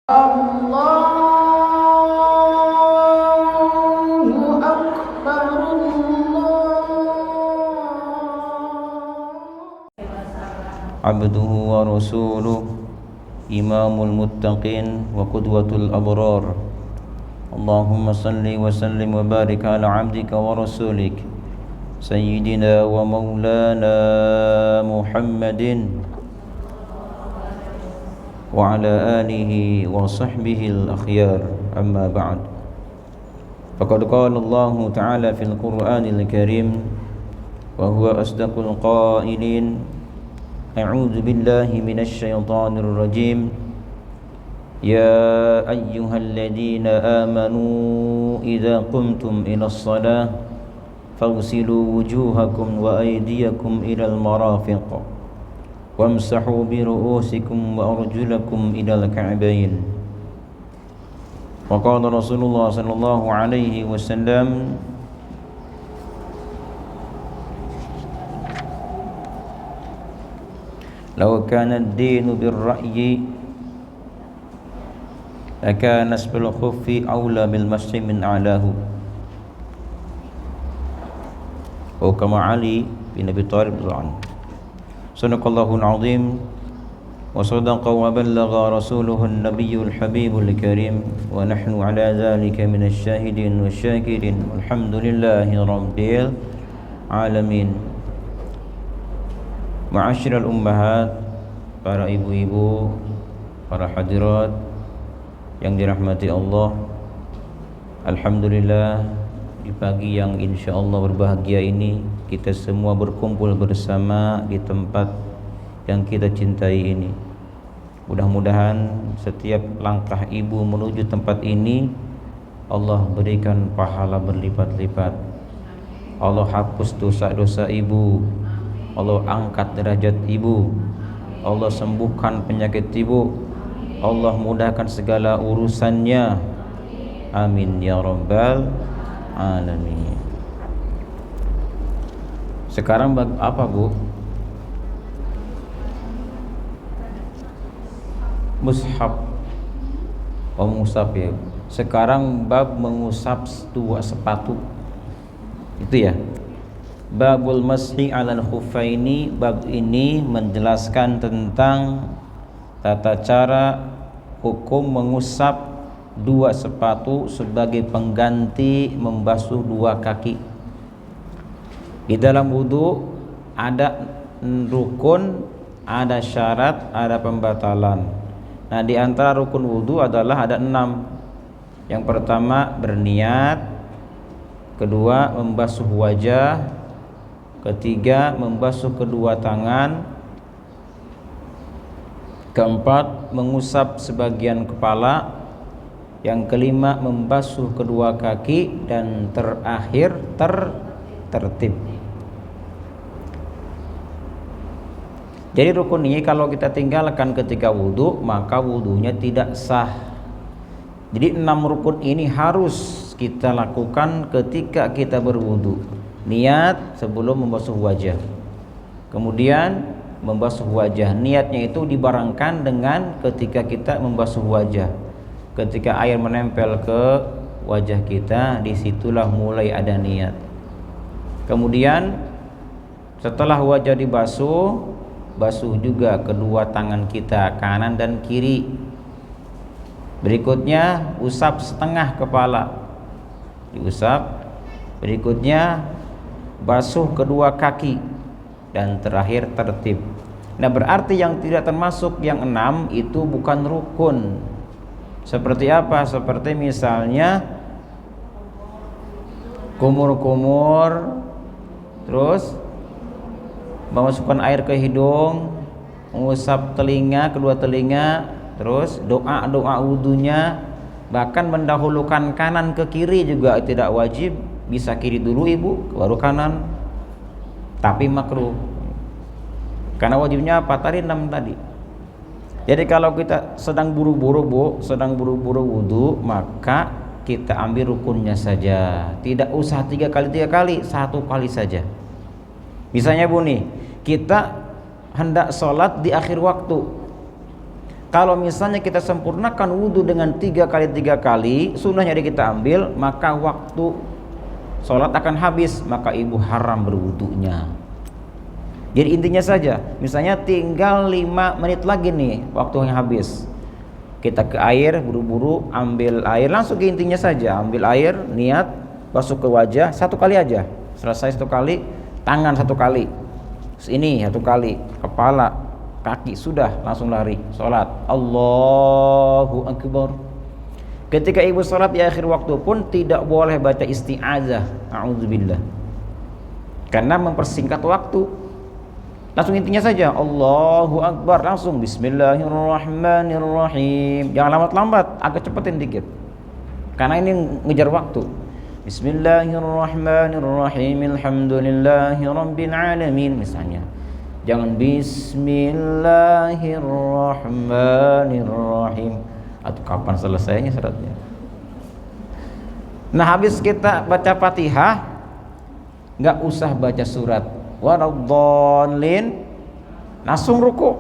Allahu Akbar, Abduhu wa rasuluh, imamul muttaqin wa qudwatul abrar. Allahumma salli wa sallim wa barik ala abdika wa rasulik Sayyidina wa maulana Muhammadin wa ala alihi wa sahbihi al-akhyar, amma ba'd. Faqad qala Allah ta'ala fil Qur'anil Karim wa huwa asdaqul qailin, a'udzu billahi minasy syaithanir rajim. Ya ayyuhalladzina amanu idza qumtum ilas shalah faghsilu wujuhakum wa aydiyakum ilal marafiq wamsahu bi ru'usikum wa arjulakum ilal ka'bayn. Wa qala Rasulullah sallallahu alaihi wasallam, law kana ad-dinu bir-ra'yi lakana asfalul khuffi aula bil masyi min a'lahu. Wa kama Ali bin Abi Thalib radhiyallahu anhu. Sadaqallahul azim wa sadaqa wa ballagha rasuluhu an-nabiyyul habibul karim wa nahnu ala dhalika minasy syahidin wasyakirin walhamdulillahi rabbil alamin. Ma'asyiral ummahat, para ibu-ibu, para hadirat yang dirahmati Allah, alhamdulillah di pagi yang insyaallah berbahagia ini kita semua berkumpul bersama di tempat yang kita cintai ini. Mudah-mudahan setiap langkah ibu menuju tempat ini Allah berikan pahala berlipat-lipat. Allah hapus dosa-dosa ibu, Allah angkat derajat ibu, Allah sembuhkan penyakit ibu, Allah mudahkan segala urusannya. Amin ya rabbal alamin. Sekarang apa, Bu? Mushaf. Oh, mushaf ya. Sekarang bab mengusap dua sepatu. Itu ya. Babul mashi 'alal khuffaini. Bab ini menjelaskan tentang tata cara hukum mengusap dua sepatu sebagai pengganti membasuh dua kaki. Di dalam wudu ada rukun, ada syarat, ada pembatalan. Nah, di antara rukun wudu adalah ada 6. Yang pertama berniat, kedua membasuh wajah, ketiga membasuh kedua tangan, keempat mengusap sebagian kepala, yang kelima membasuh kedua kaki, dan terakhir tertib. Jadi rukun ini kalau kita tinggalkan ketika wudu maka wudunya tidak sah. Jadi 6 rukun ini harus kita lakukan ketika kita berwudu. Niat sebelum membasuh wajah, kemudian membasuh wajah, niatnya itu dibarengkan dengan ketika kita membasuh wajah. Ketika air menempel ke wajah kita, disitulah mulai ada niat. Kemudian setelah wajah dibasuh, basuh juga kedua tangan kita, kanan dan kiri. Berikutnya usap setengah kepala, diusap. Berikutnya basuh kedua kaki, dan terakhir tertib. Nah, berarti yang tidak termasuk yang 6 itu bukan rukun. Seperti apa? Seperti misalnya kumur-kumur, terus memasukkan air ke hidung, mengusap telinga, kedua telinga, terus doa-doa wudunya, bahkan mendahulukan kanan ke kiri juga tidak wajib. Bisa kiri dulu ibu, baru kanan, tapi makruh. Karena wajibnya apa? Tadi 6 tadi. Jadi kalau kita sedang buru-buru, Bu, sedang buru-buru wudu, maka kita ambil rukunnya saja. Tidak usah 3 kali, 1 kali saja. Misalnya Bu nih, kita hendak sholat di akhir waktu, Kalau misalnya kita sempurnakan wudhu dengan 3 kali, sunnahnya kita ambil, maka waktu sholat akan habis, maka ibu haram berwudhunya. Jadi intinya saja, misalnya tinggal 5 menit lagi nih waktunya habis, kita ke air, buru-buru ambil air, langsung ke intinya saja, ambil air, niat, basuh ke wajah 1 kali aja, selesai 1 kali, tangan 1 kali, ini 1 kali, kepala, kaki, sudah langsung lari sholat. Allahu Akbar. Ketika ibu sholat di akhir waktu pun tidak boleh baca isti'azah, a'udzubillah, karena mempersingkat waktu. Langsung intinya saja, Allahu Akbar, langsung Bismillahirrahmanirrahim. Jangan lambat-lambat, agak cepetin dikit, karena ini ngejar waktu. Bismillahirrahmanirrahim, alhamdulillahirabbil alamin misalnya. Jangan Bismillahirrahmanirrahim. Atau kapan selesainya suratnya? Nah, habis kita baca Fatihah, nggak usah baca surat waladhdallin, langsung ruku.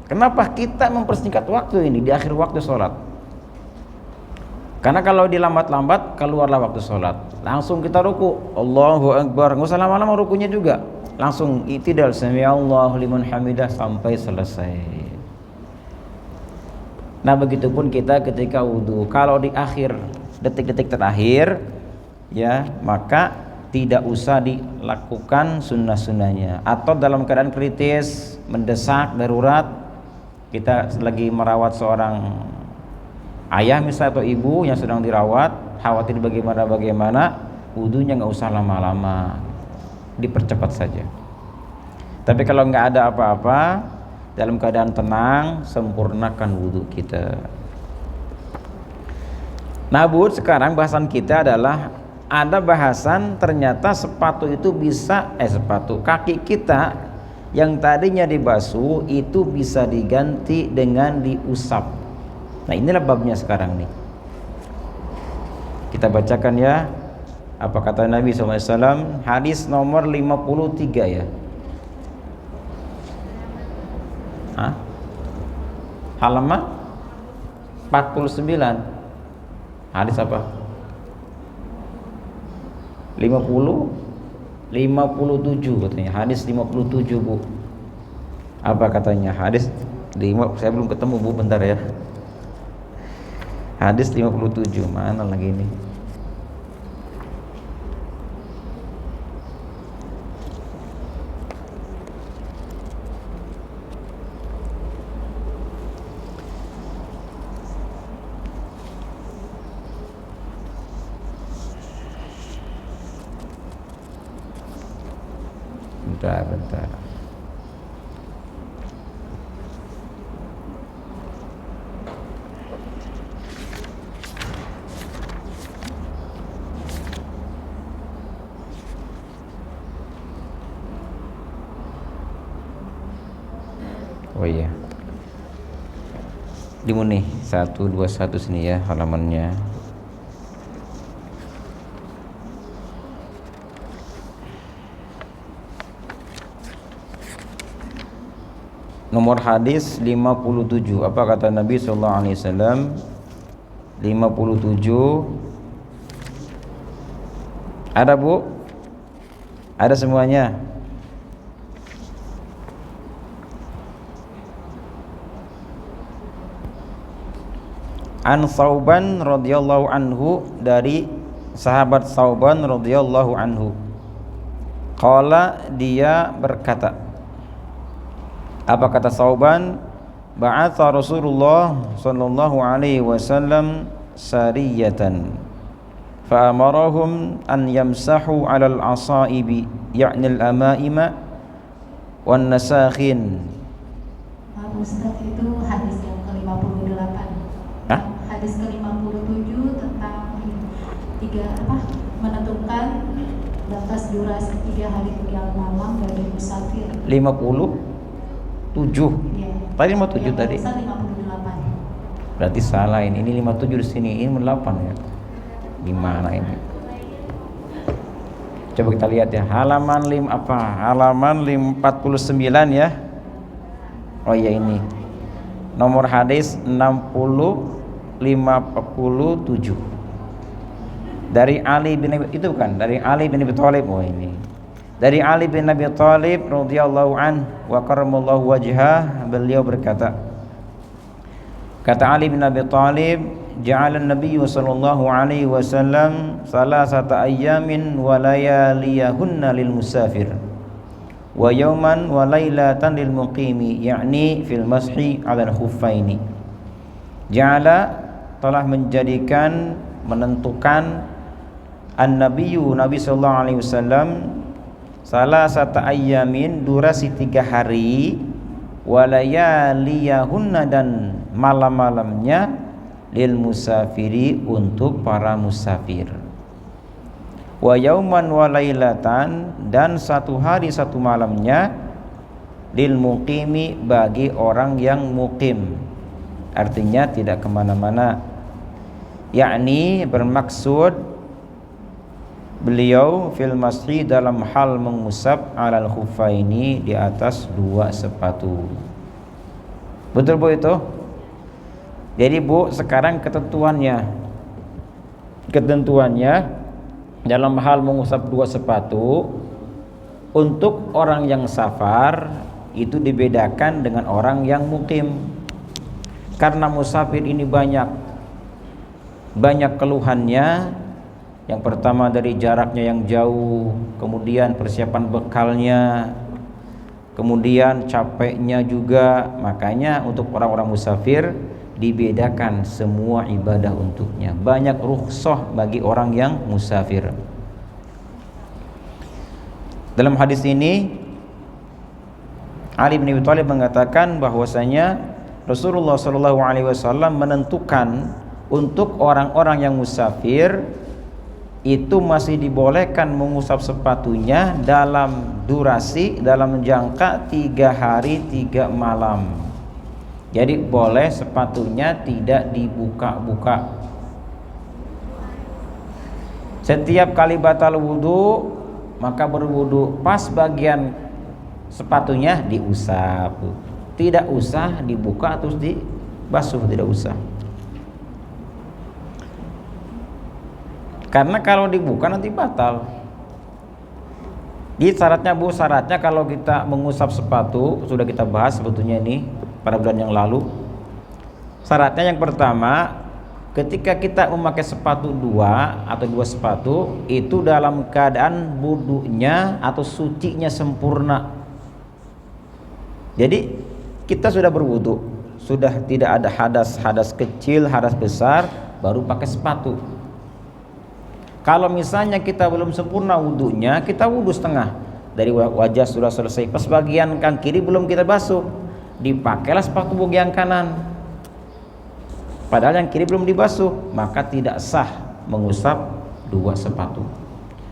Kenapa kita mempersingkat waktu ini di akhir waktu sholat? Karena kalau dilambat-lambat keluarlah waktu sholat. Langsung kita ruku, Allahu Akbar, nggak usah lama-lama rukunya juga, langsung i'tidal, sami'allahu liman hamidah sampai selesai. Nah, begitupun kita ketika wudhu. Kalau di akhir detik-detik terakhir, ya, maka tidak usah dilakukan sunnah-sunnahnya. Atau dalam keadaan kritis, mendesak, darurat, kita lagi merawat seorang ayah misalnya atau ibu yang sedang dirawat, khawatir bagaimana, wudhunya nggak usah lama-lama, dipercepat saja. Tapi kalau nggak ada apa-apa, dalam keadaan tenang, sempurnakan wudhu kita. Nah, Bu, sekarang bahasan kita adalah ada bahasan ternyata sepatu itu bisa kaki kita yang tadinya dibasuh itu bisa diganti dengan diusap. Nah, inilah babnya sekarang nih. Kita bacakan ya, apa kata Nabi SAW, hadis nomor 53 ya. Halaman 49. Hadis apa? 57 katanya, hadis 57, Bu. Apa katanya? Hadis 5, saya belum ketemu, Bu, bentar ya. Hadis 57, mana lagi ini? Bentar. Oh iya, di mana nih? 121 sini ya halamannya. Nomor hadis 57. Apa kata Nabi sallallahu alaihi wasallam? 57. Ada, Bu? Ada semuanya? An Thauban radhiyallahu anhu, dari sahabat Thauban radhiyallahu anhu. Qala, dia berkata. Apa kata Thauban? Ba'atha Rasulullah sallallahu alaihi wasallam sariyatan fa amarahum an yamsahu 'alal asaibi, ya'ni al-amaima wan nasakhin. Ustaz, itu hadis yang ke-58. Hah? Hadis ke-57 tentang menentukan batas durasi 3 hari 3 malam bagi musafir. 57. Ya. Tadi 57 tadi. 58. Berarti salah ini. Ini 57 di sini, ini 8 ya. Gimana ini? Coba kita lihat ya. Halaman 49 ya. Oh iya ini. Nomor hadis 6057 dari Ali bin Abi, itu kan dari Ali bin Abi Thalib. Oh ini dari Ali bin Abi Thalib radhiyallahu an wa karramallahu wajhah, beliau berkata, kata Ali bin Abi Thalib, ja'ala an-nabiy sallallahu alaihi wasallam salasata ayyamin wa layaliyahunna lil musafir wa yawman wa lailatan lil muqimi, yakni fil mashi 'ala al-khuffaini. Ja'ala telah menjadikan, menentukan, an-nabiyyu Nabi sallallahu alaihi wasallam salasata ayyamin, durasi 3 hari, wa layaliyahunna, dan malam-malamnya, lil musafiri, untuk para musafir, wa yauman wa lailatan, dan 1 hari 1 malamnya, lil muqimi, bagi orang yang muqim, artinya tidak kemana-mana, yakni bermaksud beliau fil mashi, dalam hal mengusap, alal khuffaini, di atas 2 sepatu. Betul Bu itu? Jadi Bu, sekarang ketentuannya dalam hal mengusap 2 sepatu untuk orang yang safar itu dibedakan dengan orang yang mukim. Karena musafir ini banyak keluhannya. Yang pertama dari jaraknya yang jauh, kemudian persiapan bekalnya, kemudian capeknya juga. Makanya untuk orang-orang musafir dibedakan semua ibadah untuknya. Banyak rukhsah bagi orang yang musafir. Dalam hadis ini Ali bin Abi Thalib mengatakan bahwasanya Rasulullah SAW menentukan untuk orang-orang yang musafir itu masih dibolehkan mengusap sepatunya dalam jangka 3 hari 3 malam. Jadi boleh sepatunya tidak dibuka-buka. Setiap kali batal wudu, maka berwudu pas bagian sepatunya diusap. Tidak usah dibuka terus dibasuh, tidak usah. Karena kalau dibuka nanti batal. Di syaratnya Bu, syaratnya kalau kita mengusap sepatu, sudah kita bahas sebetulnya ini pada bulan yang lalu. Syaratnya yang pertama, ketika kita memakai sepatu 2 atau 2 sepatu, itu dalam keadaan wudunya atau sucinya sempurna. Jadi kita sudah berwudu, sudah tidak ada hadas kecil, hadas besar, baru pakai sepatu. Kalau misalnya kita belum sempurna wudunya, kita wudu setengah, dari wajah sudah selesai, pas bagian kaki kiri belum kita basuh, dipakailah sepatu bagian kanan, padahal yang kiri belum dibasuh, maka tidak sah mengusap 2 sepatu.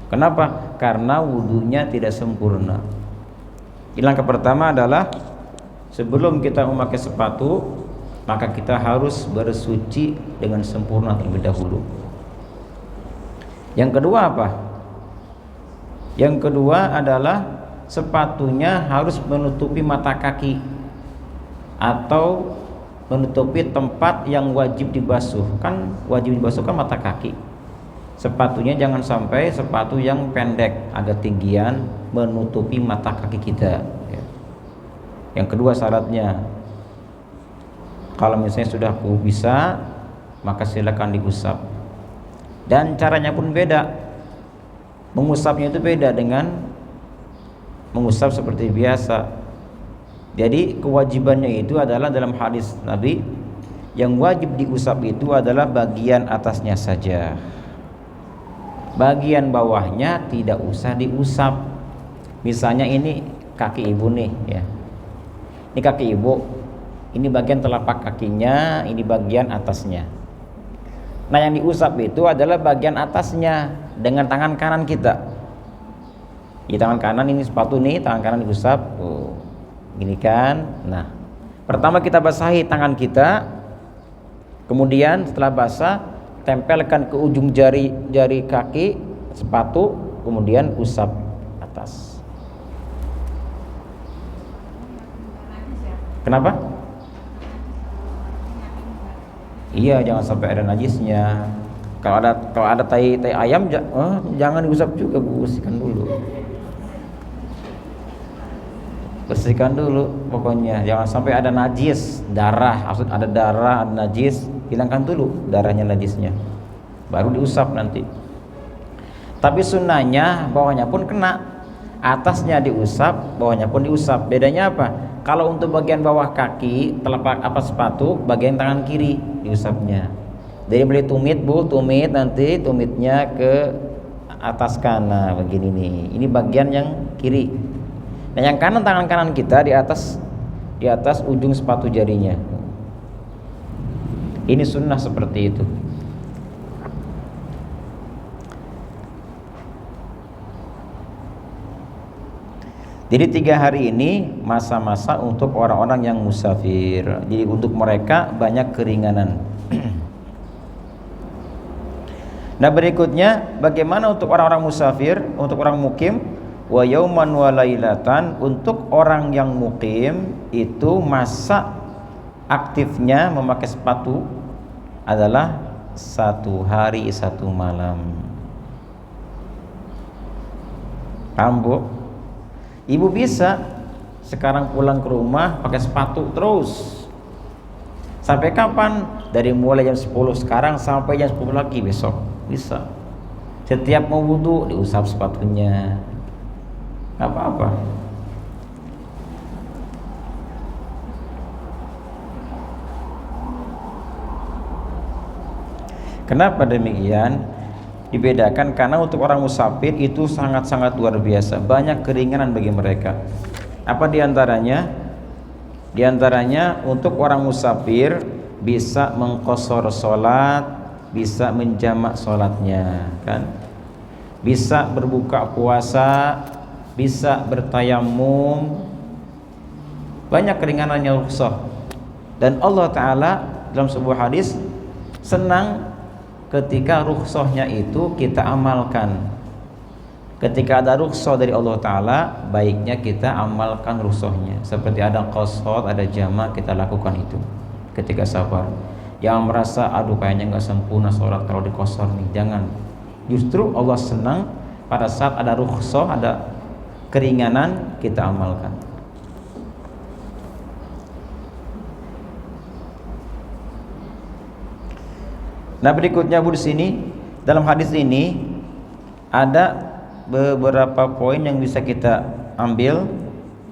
Kenapa? Karena wudunya tidak sempurna. Langkah pertama adalah sebelum kita memakai sepatu, maka kita harus bersuci dengan sempurna terlebih dahulu. Yang kedua apa? Yang kedua adalah sepatunya harus menutupi mata kaki atau menutupi tempat yang wajib dibasuh. Kan wajib dibasuh kan mata kaki. Sepatunya jangan sampai sepatu yang pendek, agak tinggian, menutupi mata kaki kita. Yang kedua syaratnya, kalau misalnya sudah bisa, maka silakan diusap. Dan caranya pun beda. Mengusapnya itu beda dengan mengusap seperti biasa. Jadi kewajibannya itu adalah dalam hadis Nabi, yang wajib diusap itu adalah bagian atasnya saja. Bagian bawahnya tidak usah diusap. Misalnya ini kaki ibu nih ya. Ini kaki ibu. Ini bagian telapak kakinya, ini bagian atasnya. Nah, yang diusap itu adalah bagian atasnya dengan tangan kanan kita. Di tangan kanan ini sepatu nih, tangan kanan diusap. Oh, gini kan. Nah, pertama kita basahi tangan kita. Kemudian setelah basah, tempelkan ke ujung jari kaki sepatu, kemudian usap atas. Kenapa? Iya, jangan sampai ada najisnya. Kalau ada tai ayam jangan diusap juga, Bu. Bersihkan dulu pokoknya, jangan sampai ada najis, darah, maksud ada darah, ada najis, hilangkan dulu darahnya, najisnya, baru diusap nanti. Tapi sunnahnya bawahnya pun kena, atasnya diusap, bawahnya pun diusap. Bedanya apa? Kalau untuk bagian bawah kaki, telapak sepatu, bagian tangan kiri diusapnya. Jadi beli tumit, Bu, nanti tumitnya ke atas kanan begini nih. Ini bagian yang kiri. Nah, yang kanan, tangan kanan kita di atas ujung sepatu jarinya. Ini sunnah seperti itu. Jadi 3 hari ini masa-masa untuk orang-orang yang musafir. Jadi untuk mereka banyak keringanan. Nah, berikutnya bagaimana untuk orang-orang musafir, untuk orang mukim? Wa yauman wa lailatan, untuk orang yang mukim itu masa aktifnya memakai sepatu adalah 1 hari 1 malam. Paham, Bu? Ibu bisa sekarang pulang ke rumah pakai sepatu terus. Sampai kapan? Dari mulai jam 10 sekarang sampai jam 10 lagi besok. Bisa. Setiap mau wudu diusap sepatunya. Gak apa-apa. Kenapa demikian? Dibedakan karena untuk orang musafir itu sangat-sangat luar biasa, banyak keringanan bagi mereka. Apa diantaranya? Diantaranya untuk orang musafir bisa mengqashar sholat, bisa menjamak sholatnya, kan? Bisa berbuka puasa, bisa bertayamum, banyak keringanannya, rukhsah. Dan Allah Ta'ala dalam sebuah hadis senang ketika rukhsahnya itu kita amalkan. Ketika ada rukhsah dari Allah Ta'ala, baiknya kita amalkan rukhsahnya. Seperti ada qashar, ada jamak, kita lakukan itu ketika safar. Jangan merasa aduh kayaknya gak sempurna sholat kalau di qashar nih, jangan. Justru Allah senang pada saat ada rukhsah, ada keringanan, kita amalkan. Nah, berikutnya, Bu, di sini dalam hadis ini ada beberapa poin yang bisa kita ambil.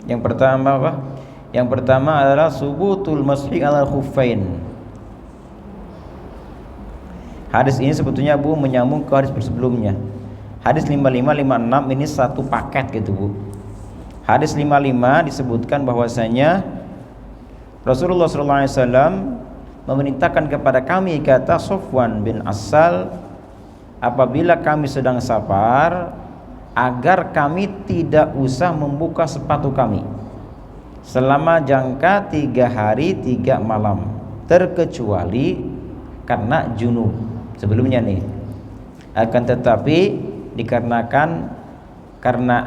Yang pertama apa? Yang pertama adalah subutul mashi ala khuffain. Hadis ini sebetulnya, Bu, menyambung ke hadis sebelumnya. Hadis 55, 56 ini satu paket gitu, Bu. Hadis 55 disebutkan bahwasanya Rasulullah SAW memerintahkan kepada kami, kata Sofwan bin Asal, apabila kami sedang safar, agar kami tidak usah membuka sepatu kami selama jangka 3 hari 3 malam, terkecuali karena junub. Sebelumnya nih, akan tetapi dikarenakan karena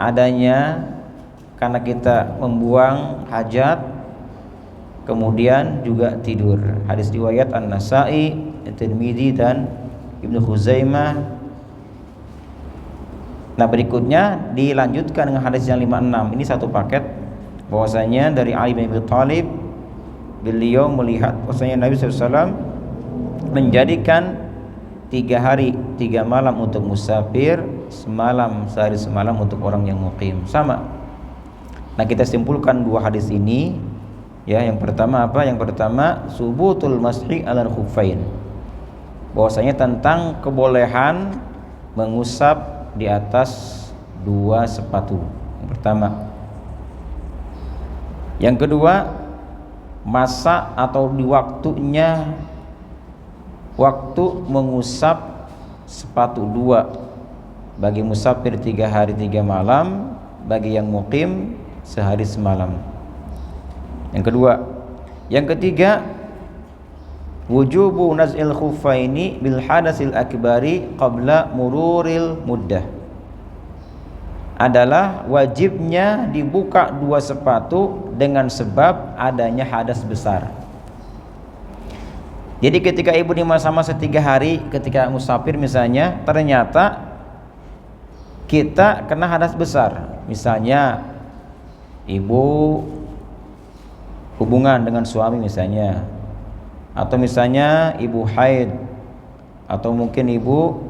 kita membuang hajat, kemudian juga tidur. Hadis riwayat An-Nasa'i, Tirmidzi dan Ibnu Khuzaimah. Nah, berikutnya dilanjutkan dengan hadis yang 56. Ini satu paket, bahwasanya dari Ali bin Abi Thalib, beliau melihat bahwasanya Nabi SAW menjadikan 3 hari 3 malam untuk musafir, sehari semalam untuk orang yang muqim. Sama. Nah, kita simpulkan 2 hadis ini. Ya, yang pertama apa? Yang pertama subutul mashi alal khuffain. Bahwasanya tentang kebolehan mengusap di atas 2 sepatu. Yang pertama. Yang kedua, masa atau di waktunya, waktu mengusap sepatu 2 bagi musafir 3 hari 3 malam, bagi yang muqim sehari semalam. Yang kedua. Yang ketiga, wujubu naz'il khuffaini bil hadasil akbari qabla mururil muddah. Adalah wajibnya dibuka 2 sepatu dengan sebab adanya hadas besar. Jadi ketika ibu di masa-masa 3 hari ketika musafir misalnya, ternyata kita kena hadas besar. Misalnya ibu hubungan dengan suami misalnya, atau misalnya ibu haid, atau mungkin ibu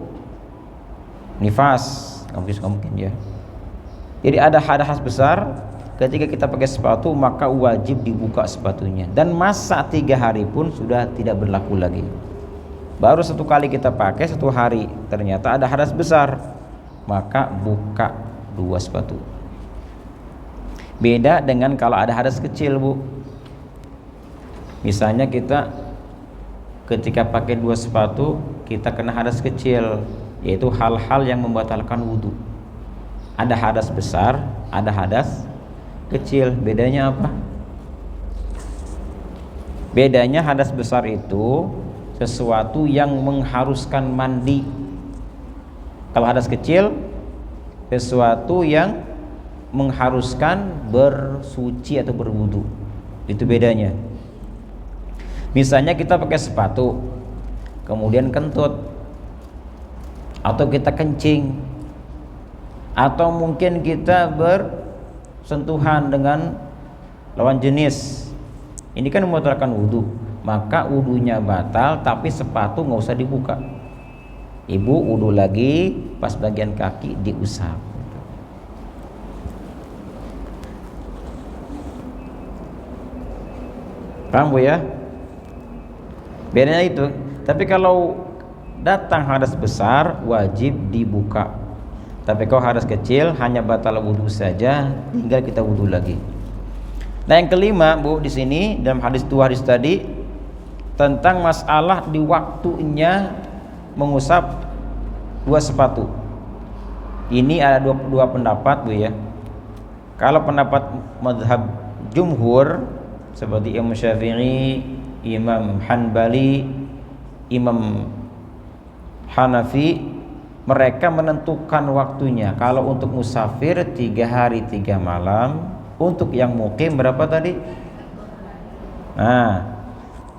nifas, nggak mungkin ya. Jadi ada hadas besar. Ketika kita pakai sepatu maka wajib dibuka sepatunya, dan masa 3 hari pun sudah tidak berlaku lagi. Baru 1 kali kita pakai 1 hari ternyata ada hadas besar, maka buka 2 sepatu. Beda dengan kalau ada hadas kecil, Bu. Misalnya kita ketika pakai 2 sepatu kita kena hadas kecil, yaitu hal-hal yang membatalkan wudhu. Ada hadas besar, ada hadas kecil. Bedanya apa? Bedanya hadas besar itu sesuatu yang mengharuskan mandi. Kalau hadas kecil sesuatu yang mengharuskan bersuci atau berwudu. Itu bedanya. Misalnya kita pakai sepatu kemudian kentut, atau kita kencing, atau mungkin kita bersentuhan dengan lawan jenis, ini kan membatalkan wudhu, maka wudhunya batal tapi sepatu nggak usah dibuka. Ibu wudhu lagi, pas bagian kaki diusap. Paham, Bu ya? Bedanya itu. Tapi kalau datang hadas besar wajib dibuka. Tapi kalau hadas kecil hanya batal wudhu saja, tinggal kita wudhu lagi. Nah, yang kelima, Bu, di sini dalam hadis 2 hadis tadi tentang masalah di waktunya mengusap 2 sepatu. Ini ada dua pendapat, Bu ya. Kalau pendapat mazhab jumhur seperti Imam Syafi'i, Imam Hanbali, Imam Hanafi, mereka menentukan waktunya. Kalau untuk musafir 3 hari 3 malam, untuk yang mukim berapa tadi? Nah,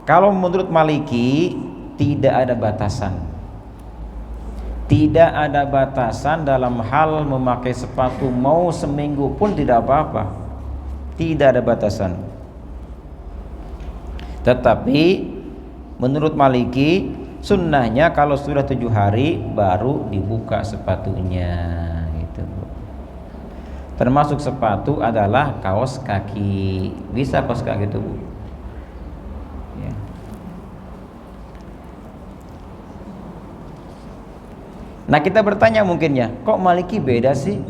kalau menurut Maliki tidak ada batasan. Tidak ada batasan dalam hal memakai sepatu, mau seminggu pun tidak apa-apa. Tidak ada batasan. Tetapi menurut Maliki sunnahnya kalau sudah 7 hari baru dibuka sepatunya gitu. Termasuk sepatu adalah kaos kaki. Bisa kaos kaki itu, Bu ya. Nah, kita bertanya mungkin ya, kok Maliki beda sih?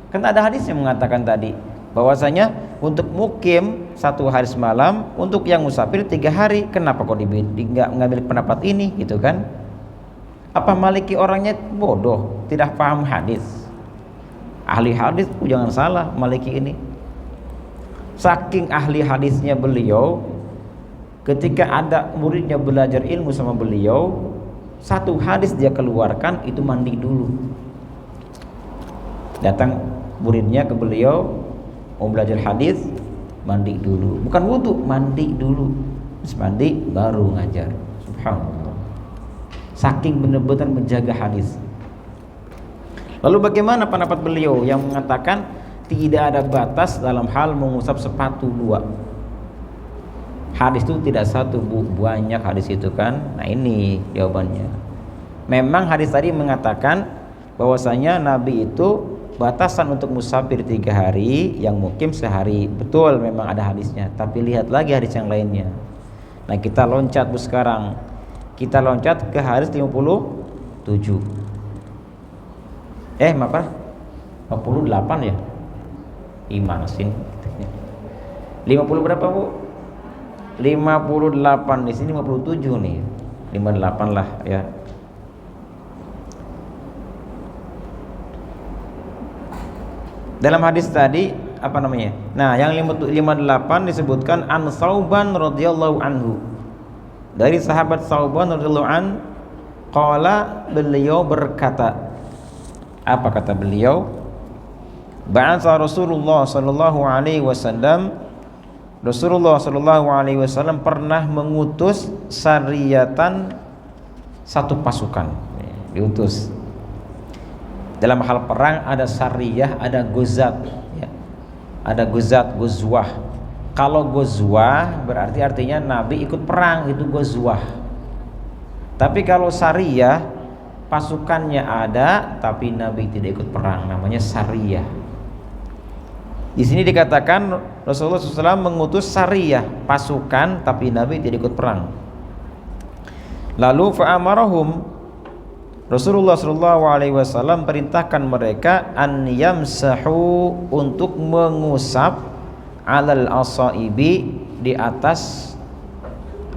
Kan ada hadis yang mengatakan tadi bahwasanya untuk mukim 1 hari semalam, untuk yang musafir 3 hari. Kenapa kok nggak ngambil pendapat ini gitu kan? Apa Maliki orangnya bodoh, tidak paham hadis? Ahli hadis, jangan salah, Maliki ini saking ahli hadisnya beliau, ketika ada muridnya belajar ilmu sama beliau, 1 hadis dia keluarkan itu mandi dulu. Datang muridnya ke beliau mau belajar hadis, mandi dulu, bukan wudhu, mandi dulu. Terus mandi baru ngajar. Subhanallah, saking benar-benar menjaga hadis. Lalu bagaimana pendapat beliau yang mengatakan tidak ada batas dalam hal mengusap sepatu 2? Hadis itu tidak 1, Bu, banyak hadis itu kan. Nah, ini jawabannya. Memang hadis tadi mengatakan bahwasanya Nabi itu batasan untuk musafir 3 hari, yang mukim sehari. Betul, memang ada hadisnya. Tapi lihat lagi hadis yang lainnya. Nah, kita loncat, Bu, sekarang. Kita loncat ke hadis 57. Maaf, 58 ya? Gimana sih? 50 berapa, Bu? 58. Di sini 57 nih. 58 lah ya. Dalam hadis tadi apa namanya? Nah, yang 58 disebutkan an Sauban radhiyallahu anhu. Dari sahabat Sauban radhiyallahu an, qala, beliau berkata. Apa kata beliau? Ba'atha Rasulullah sallallahu alaihi wasallam Rasulullah Shallallahu Alaihi Wasallam pernah mengutus sariyatan, satu pasukan diutus. Dalam hal perang ada sariyah, ada gozat, ya. Ada gozat, gozwah. Kalau gozwah berarti artinya Nabi ikut perang, itu gozwah. Tapi kalau sariyah, pasukannya ada tapi Nabi tidak ikut perang, namanya sariyah. Di sini dikatakan Rasulullah SAW mengutus sariyah, pasukan, tapi Nabi tidak ikut perang. Lalu fa'amarahum, Rasulullah SAW perintahkan mereka an yamsahu, untuk mengusap alal asaibi, di atas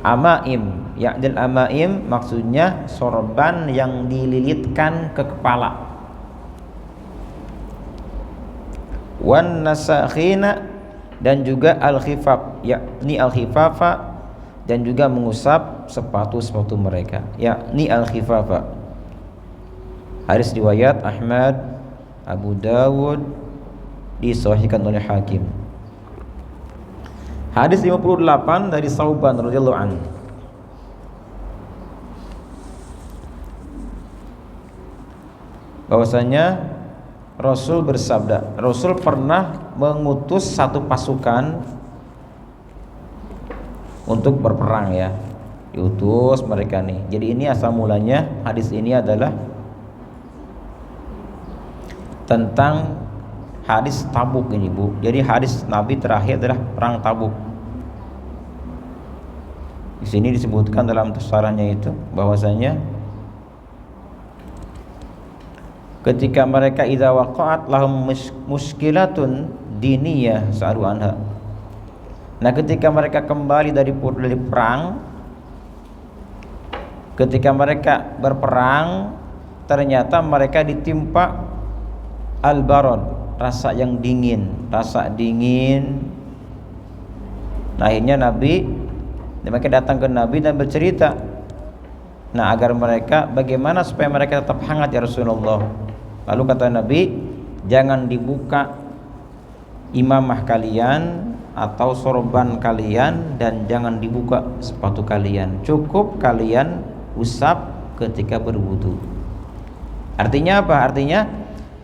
amaim. Ya'dil amaim maksudnya sorban yang dililitkan ke kepala. Wan nasakhina, dan juga al-khifaf, yakni al-khifafa, dan juga mengusap sepatu-sepatu mereka, yakni al-khifafa. Hadis riwayat Ahmad, Abu Dawud, disahihkan oleh Hakim. Hadis 58 dari Sauban radhiyallahu anhu. Bahwasanya Rasul bersabda, Rasul pernah mengutus satu pasukan untuk berperang, ya. Diutus mereka nih. Jadi ini asal mulanya hadis ini adalah tentang hadis Tabuk ini, Bu. Jadi hadis Nabi terakhir adalah perang Tabuk. Di sini disebutkan dalam tafsirannya itu bahwasanya ketika mereka idza waqa'at lahum muskilatun diniyah sa'alu anha. Nah, ketika mereka kembali dari perang, ketika mereka berperang, ternyata mereka ditimpa al-barad, rasa yang dingin, rasa dingin. Nah, akhirnya mereka datang ke Nabi dan bercerita. Nah, agar mereka, bagaimana supaya mereka tetap hangat ya Rasulullah. Lalu kata Nabi, jangan dibuka imamah kalian atau sorban kalian, dan jangan dibuka sepatu kalian. Cukup kalian usap ketika berwudu. Artinya apa? Artinya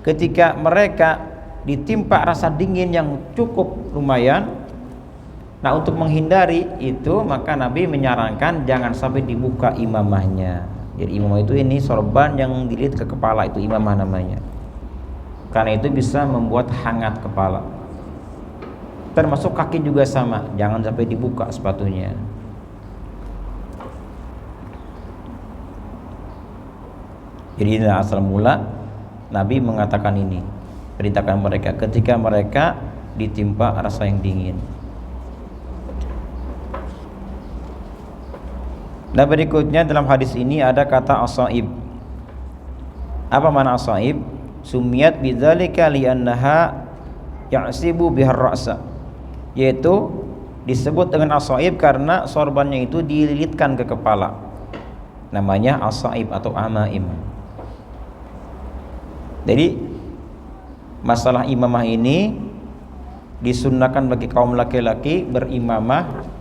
ketika mereka ditimpa rasa dingin yang cukup lumayan, nah untuk menghindari itu maka Nabi menyarankan jangan sampai dibuka imamahnya. Jadi imamah itu ini sorban yang dililit ke kepala, itu imamah namanya. Karena itu bisa membuat hangat kepala. Termasuk kaki juga sama, jangan sampai dibuka sepatunya. Jadi ini asal mula Nabi mengatakan ini, perintahkan mereka ketika mereka ditimpa rasa yang dingin. Nah, berikutnya dalam hadis ini ada kata asaib. Apa makna asaib? Sumiyat bidzalika li'annaha ya'sibu bihar ra'sa, yaitu disebut dengan asaib karena sorbannya itu dililitkan ke kepala. Namanya asaib atau amaim. Jadi masalah imamah ini disunnahkan bagi kaum laki-laki berimamah,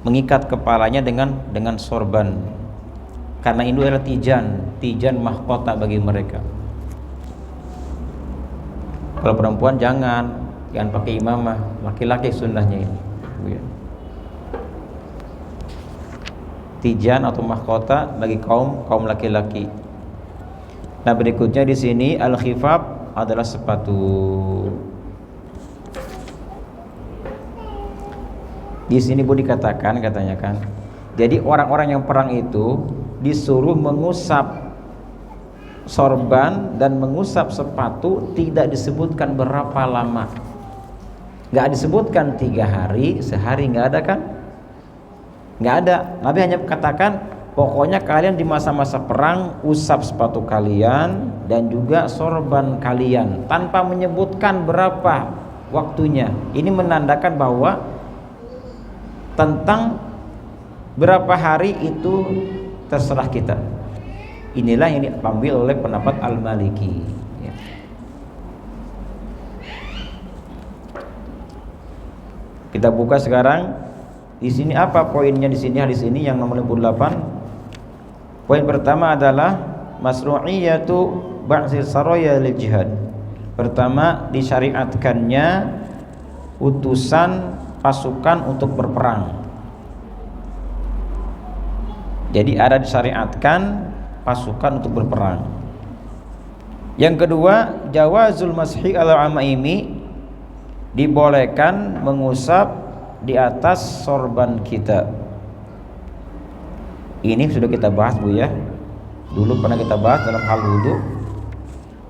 mengikat kepalanya dengan sorban, karena ini adalah tijan mahkota bagi mereka. Kalau perempuan jangan pakai imamah, laki-laki sunnahnya ini. Tijan atau mahkota bagi kaum laki-laki. Nah, berikutnya di sini al-khifaf adalah sepatu. Di sini Bu dikatakan, katanya kan, jadi orang-orang yang perang itu disuruh mengusap sorban dan mengusap sepatu, tidak disebutkan berapa lama. Nggak disebutkan 3 hari, sehari, nggak ada kan? Nggak ada. Nabi hanya katakan, pokoknya kalian di masa-masa perang usap sepatu kalian dan juga sorban kalian, tanpa menyebutkan berapa waktunya. Ini menandakan bahwa tentang berapa hari itu terserah kita. Inilah yang diambil oleh pendapat Al-Maliki, ya. Kita buka sekarang. Di sini apa poinnya di sini hadis ini yang nomor 58? Poin pertama adalah masru'iyatu ba'zil saraya lil jihad. Pertama, disyariatkannya utusan pasukan untuk berperang. Jadi ada disyariatkan pasukan untuk berperang. Yang kedua, jawazul mashi ala amaimi, dibolehkan mengusap di atas sorban kita. Ini sudah kita bahas Bu ya. Dulu pernah kita bahas dalam hal wudu.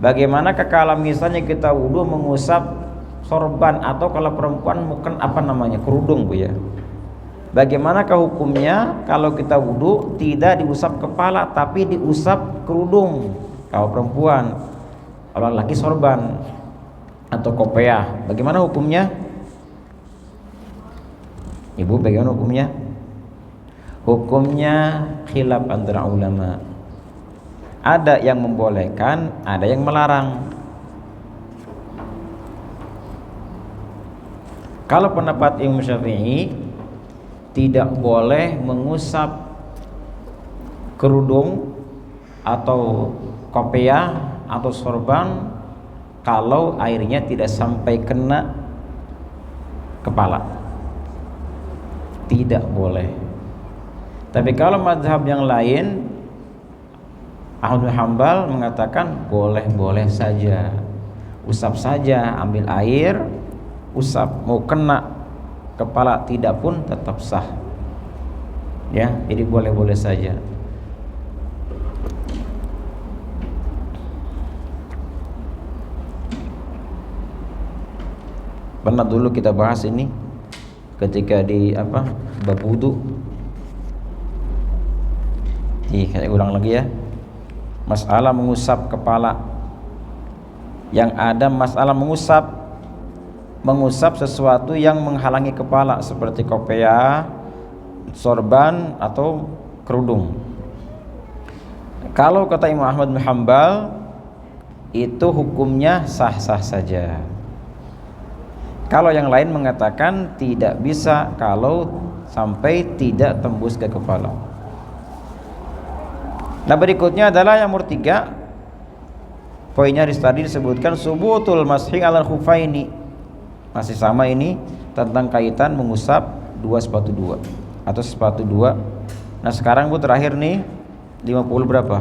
Bagaimanakah kalau misalnya kita wudu mengusap sorban, atau kalau perempuan mungkin apa namanya, kerudung Bu ya. Bagaimanakah hukumnya kalau kita wudu tidak diusap kepala tapi diusap kerudung kalau perempuan, kalau laki sorban atau kopiah, bagaimana hukumnya? Ibu, bagaimana hukumnya? Hukumnya khilaf antara ulama. Ada yang membolehkan, ada yang melarang. Kalau pendapat Imam Syafi'i, tidak boleh mengusap kerudung atau kopiah atau sorban kalau airnya tidak sampai kena kepala. Tidak boleh. Tapi kalau mazhab yang lain, Ahmad bin Hanbal mengatakan boleh-boleh saja. Usap saja, ambil air, usap, mau kena kepala tidak pun tetap sah. Ya, jadi boleh-boleh saja. Pernah dulu kita bahas ini ketika di bab wudu. Saya ulang lagi ya. Masalah mengusap kepala. Yang ada masalah mengusap sesuatu yang menghalangi kepala seperti kopiah, sorban atau kerudung. Kalau kata Imam Ahmad bin Hanbal, itu hukumnya sah-sah saja. Kalau yang lain mengatakan tidak bisa kalau sampai tidak tembus ke kepala. Nah, berikutnya adalah yang nomor 3. Poinnya tadi disebutkan subutul mashi alal khufaini. Masih sama ini tentang kaitan mengusap dua sepatu dua atau sepatu dua. Nah, sekarang Bu terakhir nih 50 berapa?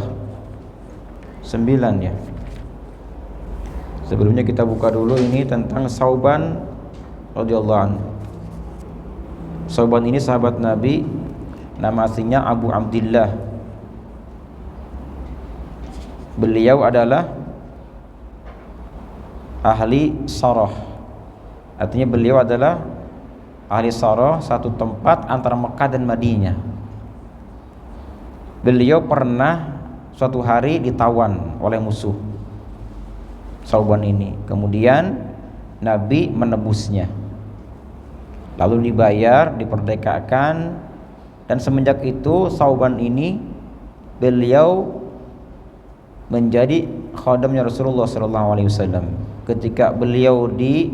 9 ya. Sebelumnya kita buka dulu ini tentang Sauban radhiyallahu anhu. Sauban ini sahabat Nabi, nama aslinya Abu Abdillah. Beliau adalah ahli Sarah. Artinya beliau adalah ahli Sarah, satu tempat antara Mekah dan Madinah. Beliau pernah suatu hari ditawan oleh musuh, Sauban ini. Kemudian Nabi menebusnya, lalu dibayar, diperdekakan. Dan semenjak itu Sauban ini beliau menjadi khadamnya Rasulullah SAW ketika beliau di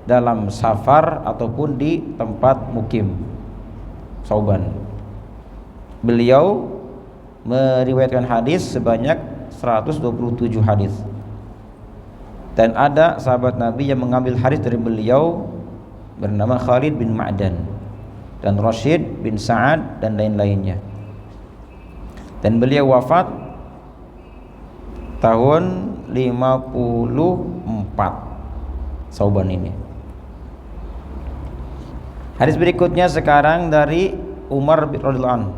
dalam safar ataupun di tempat mukim. Sauban beliau meriwayatkan hadis sebanyak 127 hadis. Dan ada sahabat Nabi yang mengambil hadis dari beliau bernama Khalid bin Ma'dan dan Rashid bin Sa'ad dan lain-lainnya. Dan beliau wafat tahun 54 Sauban ini. Hadis berikutnya sekarang dari Umar radhiyallahu anhu.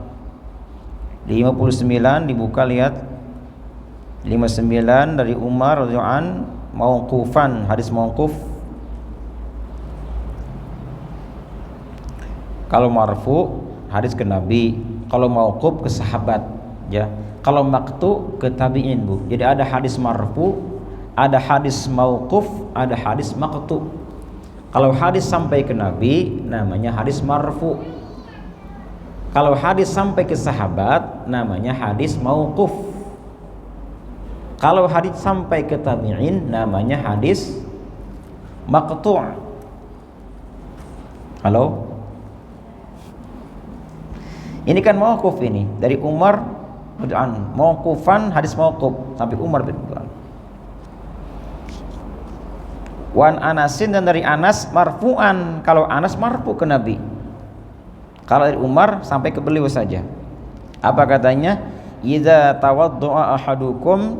Di 59 dibuka, lihat 59 dari Umar radhiyallahu anhu, mauqufan, hadis mauquf. Kalau marfu hadis ke Nabi, kalau mauquf ke sahabat ya. Kalau maqtu ke tabi'in Bu. Jadi ada hadis marfu, ada hadis mauquf, ada hadis maqtu. Kalau hadis sampai ke Nabi namanya hadis marfu. Kalau hadis sampai ke sahabat namanya hadis mauquf. Kalau hadis sampai ke tabi'in namanya hadis maqtu'. Halo? Ini kan mauquf ini dari Umar radhiyallahu anhu. Mauqufan, hadis mauquf sampai Umar radhiyallahu anhu. Wan Anasin, dan dari Anas marfu'an. Kalau Anas marfu ke Nabi. Kalau dari Umar sampai ke beliau saja. Apa katanya? Idza tawaddaa ahadukum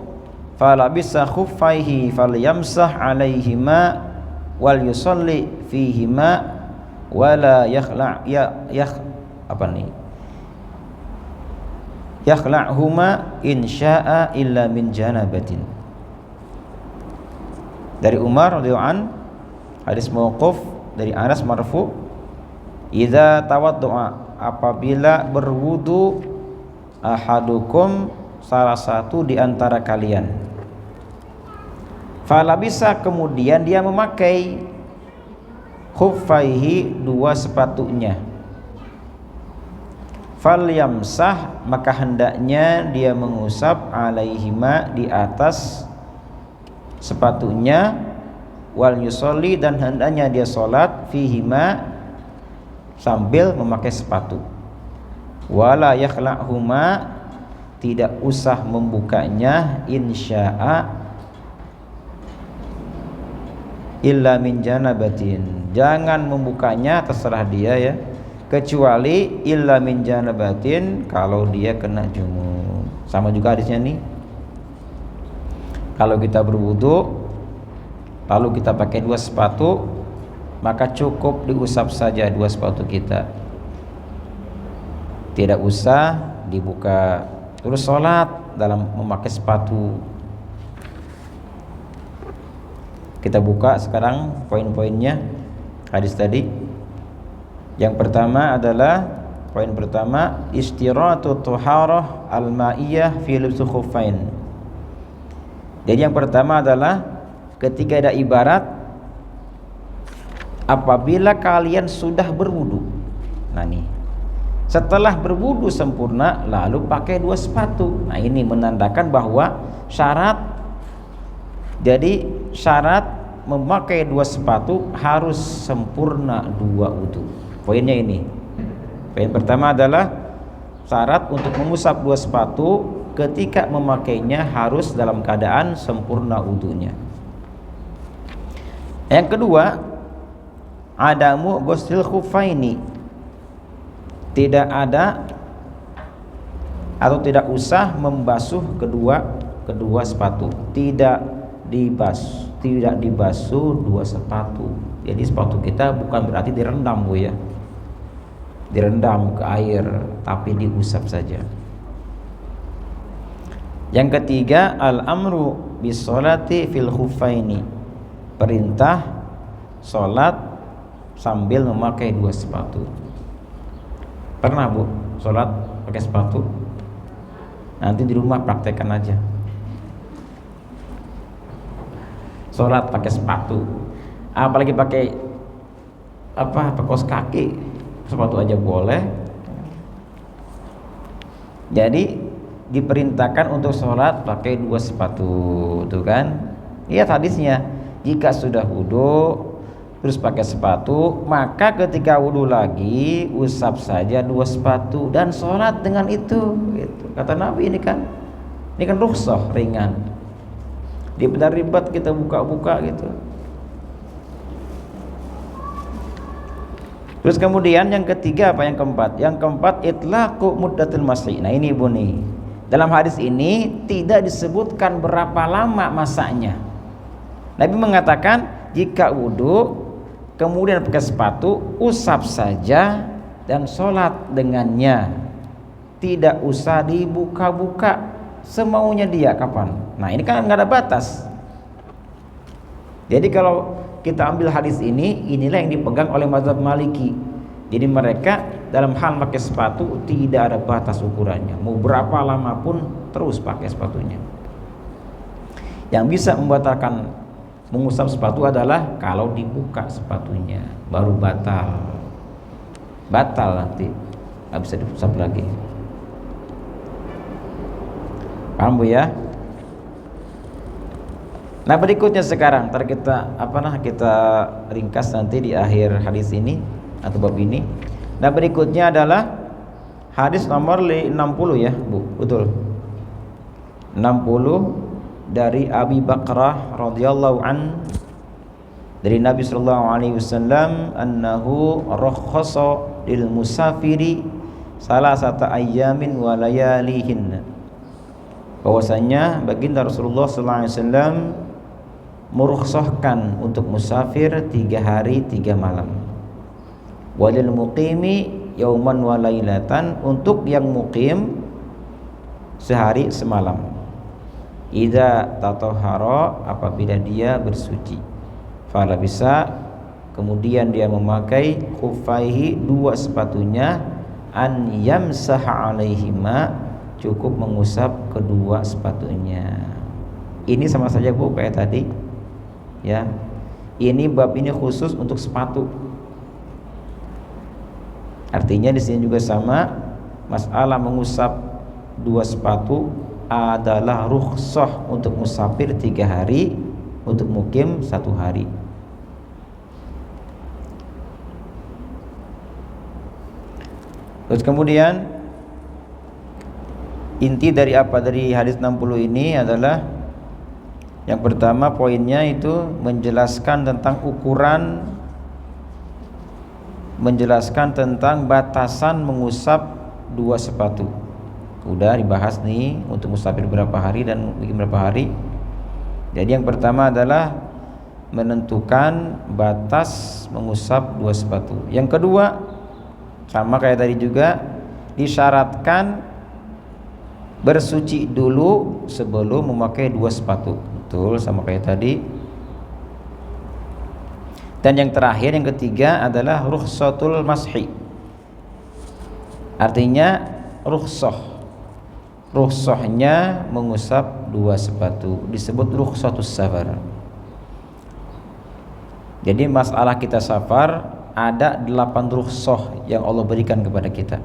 falabisa khuffaihi falyamsah 'alaihima wal yusalli fihima wala yakhla'huma in syaa illa min janabatin. Dari Umar radhiyallahu an, hadis mauquf dari Anas marfu, idza tawaddaa, apabila berwudu, ahadukum, salah satu di antara kalian, falabisa, kemudian dia memakai, khuffaihi, dua sepatunya, falyamsah, maka hendaknya dia mengusap, alaihima, di atas sepatunya, wal yusolli, dan hendaknya dia sholat, fihima, sambil memakai sepatu, wala yakhla'huma, tidak usah membukanya, insya'a, illa min janabatin, jangan membukanya, terserah dia ya, kecuali illa min janabatin, kalau dia kena junub. Sama juga hadisnya nih, kalau kita berwudu lalu kita pakai dua sepatu, maka cukup diusap saja dua sepatu kita, tidak usah dibuka. Terus sholat dalam memakai sepatu. Kita buka sekarang poin-poinnya hadis tadi. Yang pertama adalah, poin pertama, istiratu tuharah al-ma'iyah fi lubsul khuffain. Jadi yang pertama adalah ketika ada ibarat apabila kalian sudah berwudu. Nah nih, setelah berwudu sempurna lalu pakai dua sepatu. Nah ini menandakan bahwa syarat, jadi syarat memakai dua sepatu harus sempurna dua wudu. Poinnya ini. Poin pertama adalah syarat untuk mengusap dua sepatu ketika memakainya harus dalam keadaan sempurna wudunya. Yang kedua, adamu ghuslil khuffaini, tidak ada atau tidak usah membasuh kedua sepatu, tidak dibasuh dua sepatu. Jadi sepatu kita bukan berarti direndam Bu ya, direndam ke air, tapi diusap saja. Yang ketiga, al-amru bis-sholati fil khuffaini, perintah sholat sambil memakai dua sepatu. Pernah Bu sholat pakai sepatu? Nanti di rumah praktekkan aja. Sholat pakai sepatu, apalagi pakai kaos kaki, sepatu aja boleh. Jadi diperintahkan untuk sholat pakai dua sepatu, tuh kan? Lihat hadisnya, jika sudah wudu terus pakai sepatu, maka ketika wudu lagi usap saja dua sepatu dan sholat dengan itu. Gitu. Kata Nabi, ini kan rukhsah, ringan. Di benar ribet kita buka-buka gitu. Terus kemudian yang ketiga apa? Yang keempat. Yang keempat, itlaqu muddatil masih. Nah ini Bu nih. Dalam hadis ini tidak disebutkan berapa lama masanya. Nabi mengatakan jika wudu kemudian pakai sepatu, usap saja dan sholat dengannya, tidak usah dibuka-buka, semaunya dia kapan. Nah ini kan nggak ada batas. Jadi kalau kita ambil hadis ini, inilah yang dipegang oleh mazhab Maliki. Jadi mereka dalam hal pakai sepatu tidak ada batas ukurannya, mau berapa lama pun terus pakai sepatunya. Yang bisa membatalkan mengusap sepatu adalah kalau dibuka sepatunya, baru batal nanti nggak bisa diusap lagi. Paham Bu ya? Nah berikutnya sekarang kita ringkas nanti di akhir hadis ini atau bab ini. Nah, berikutnya adalah hadis nomor 60 ya, Bu. Betul. 60 dari Abi Bakrah radhiyallahu an dari Nabi sallallahu alaihi wasallam annahu rakhasa lil musafiri salasata ayyamin wa layalihin. Bahwasanya baginda Rasulullah sallallahu alaihi wasallam merukhsahkan untuk musafir 3 hari 3 malam. Walil muqimi yauman wa lailatan, untuk yang muqim sehari semalam. Idza tatahhara, apabila dia bersuci. Fala bisa, kemudian dia memakai khufaihi, 2 sepatunya, an yamsaha alaihima, cukup mengusap kedua sepatunya. Ini sama saja Bu kayak tadi ya. Ini bab ini khusus untuk sepatu. Artinya di sini juga sama, masalah mengusap 2 sepatu adalah rukhsah untuk musafir 3 hari, untuk mukim 1 hari. Terus kemudian inti dari apa dari hadis 60 ini adalah yang pertama, poinnya itu menjelaskan tentang ukuran, menjelaskan tentang batasan mengusap 2 sepatu. Udah dibahas nih untuk musafir berapa hari dan bikin berapa hari. Jadi yang pertama adalah menentukan batas mengusap 2 sepatu. Yang kedua, sama kayak tadi juga, disyaratkan bersuci dulu sebelum memakai 2 sepatu. Betul, sama kayak tadi. Dan yang terakhir, yang ketiga adalah rukhsatul mashi. Artinya rukhsahnya mengusap 2 sepatu, disebut rukhsatus safar. Jadi masalah kita safar ada 8 rukhsah yang Allah berikan kepada kita.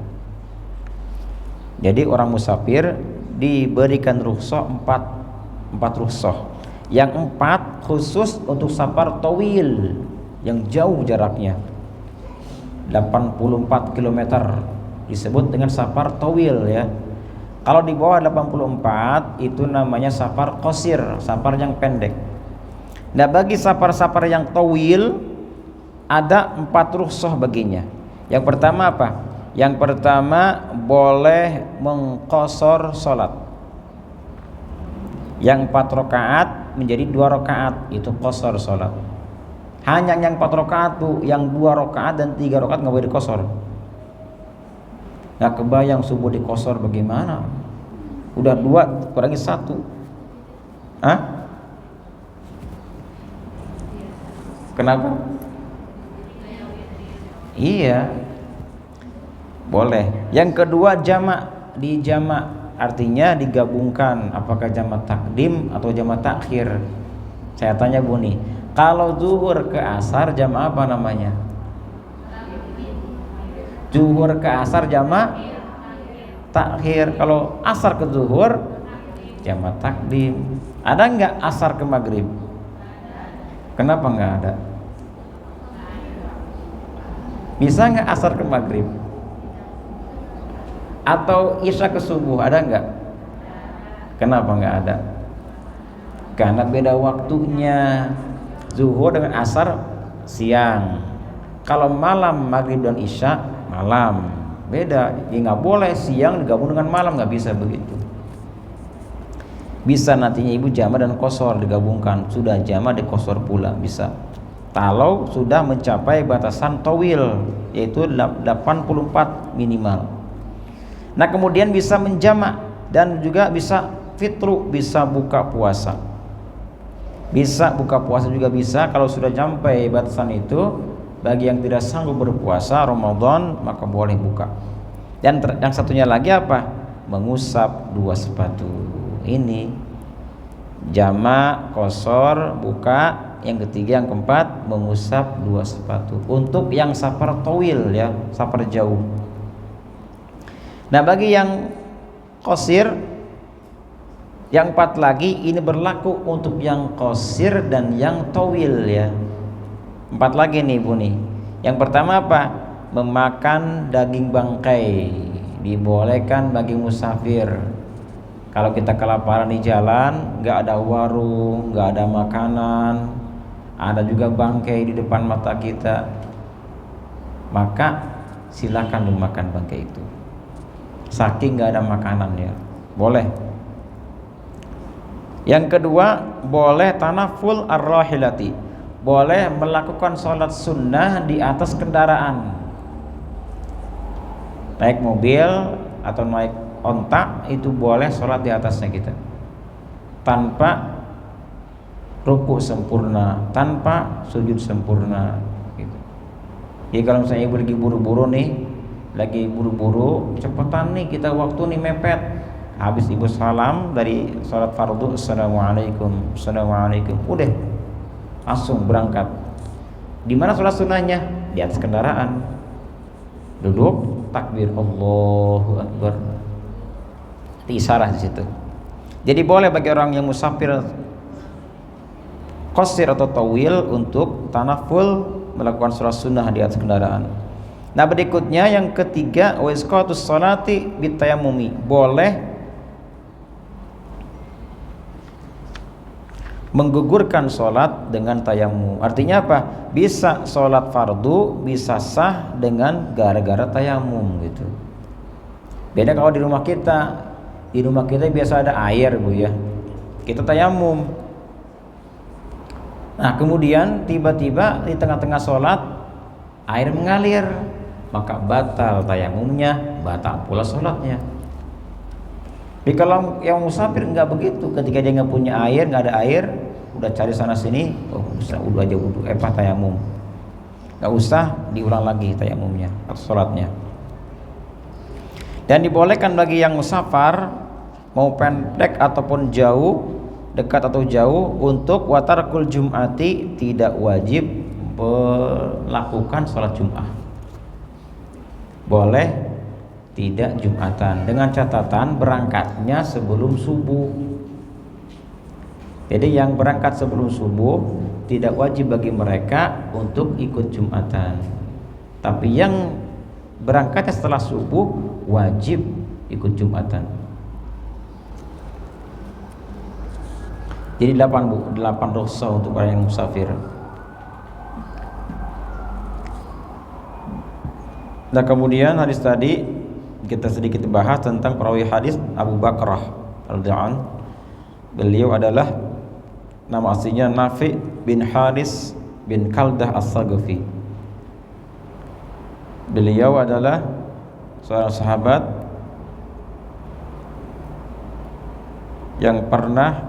Jadi orang musafir diberikan rukhsah 4 rukhsah. Yang 4 khusus untuk safar tawil, yang jauh jaraknya 84 km, disebut dengan safar tawil ya. Kalau di bawah 84 itu namanya safar qasir, safar yang pendek. Nah, bagi safar-safar yang tawil ada 4 rukhsah baginya. Yang pertama apa? Yang pertama, boleh mengqasar salat. Yang 4 rakaat menjadi 2 rakaat, itu qasar salat. Hanya yang 4 rakaat tuh, yang 2 rakaat dan 3 rakaat nggak boleh dikosor. Nggak kebayang subuh dikosor bagaimana? Udah 2 kurangi 1. Hah? Kenapa? Iya, boleh. Yang kedua, jamak, dijamak, artinya digabungkan. Apakah jamak takdim atau jamak takhir? Saya tanya Bu nih, kalau zuhur ke asar jamak apa namanya? Zuhur ke asar jamak takhir. Kalau asar ke zuhur jamak takdim. Ada nggak asar ke maghrib? Kenapa nggak ada? Bisa nggak asar ke maghrib? Atau isya ke subuh, ada nggak? Kenapa nggak ada? Karena beda waktunya. Zuhur dengan asar siang. Kalau malam, maghrib dan isya malam, beda. Ya nggak boleh siang digabung dengan malam, nggak bisa begitu. Bisa nantinya ibu jamak dan qasar digabungkan. Sudah jamak dikosor pula bisa. Kalau sudah mencapai batasan tawil, yaitu 84 minimal. Nah, kemudian bisa menjamak dan juga bisa fitru, bisa buka puasa. Bisa buka puasa juga bisa. Kalau sudah sampai batasan itu, bagi yang tidak sanggup berpuasa Ramadan maka boleh buka. Dan yang satunya lagi apa? Mengusap 2 sepatu. Ini jamak, qasar, buka. Yang ketiga, yang keempat, mengusap 2 sepatu. Untuk yang safar tawil ya, safar jauh. Nah, bagi yang qasir, yang 4 lagi ini berlaku untuk yang qasir dan yang tawil ya. 4 lagi nih Bu nih. Yang pertama apa? memakan daging bangkai, dibolehkan bagi musafir. Kalau kita kelaparan di jalan, nggak ada warung, nggak ada makanan, ada juga bangkai di depan mata kita, maka silakan memakan bangkai itu. Saking nggak ada makanannya, boleh. Yang kedua, boleh tanaful ar-rahilati, boleh melakukan sholat sunnah di atas kendaraan. Naik mobil atau naik onta itu boleh sholat di atasnya kita, tanpa rukuk sempurna, tanpa sujud sempurna gitu. Jadi kalau misalnya ibu lagi buru-buru nih, lagi buru-buru cepetan nih kita, waktu nih mepet, habis ibu salam dari sholat fardu, assalamualaikum, assalamualaikum, udah langsung berangkat. Di mana sholat sunnahnya? Di atas kendaraan, duduk, takbir, Allahu Akbar, isyarat di situ. Jadi boleh bagi orang yang musafir qasir atau tawil untuk tanaful melakukan sholat sunnah di atas kendaraan. Nah, berikutnya yang ketiga, wa isqatus sholati bitayammumi, boleh menggugurkan sholat dengan tayamum. Artinya apa? Bisa sholat fardu, bisa sah dengan gara-gara tayamum gitu. Beda kalau di rumah kita. Di rumah kita biasa ada air, Bu ya. Kita tayamum. Nah, kemudian tiba-tiba di tengah-tengah sholat air mengalir, maka batal tayamumnya, batal pula sholatnya. Tapi kalau yang musafir nggak begitu, ketika dia nggak punya air, nggak ada air, udah cari sana sini, oh bisa udah aja wudu, tayamum, nggak usah diulang lagi tayamumnya atau sholatnya. Dan dibolehkan bagi yang musafar, mau pendek ataupun jauh, dekat atau jauh, untuk watarkul jum'ati, tidak wajib melakukan sholat Jum'ah. Boleh tidak Jumatan, dengan catatan berangkatnya sebelum subuh. Jadi yang berangkat sebelum subuh tidak wajib bagi mereka untuk ikut Jumatan. Tapi yang berangkatnya setelah subuh wajib ikut Jumatan. Jadi 8 rukhsah untuk orang yang musafir. Nah, kemudian hadis tadi kita sedikit bahas tentang perawi hadis Abu Bakrah radhiyallahu anhu. Beliau adalah nama aslinya Nafi bin Haris bin Kaldah As-Sagafi. Beliau adalah seorang sahabat yang pernah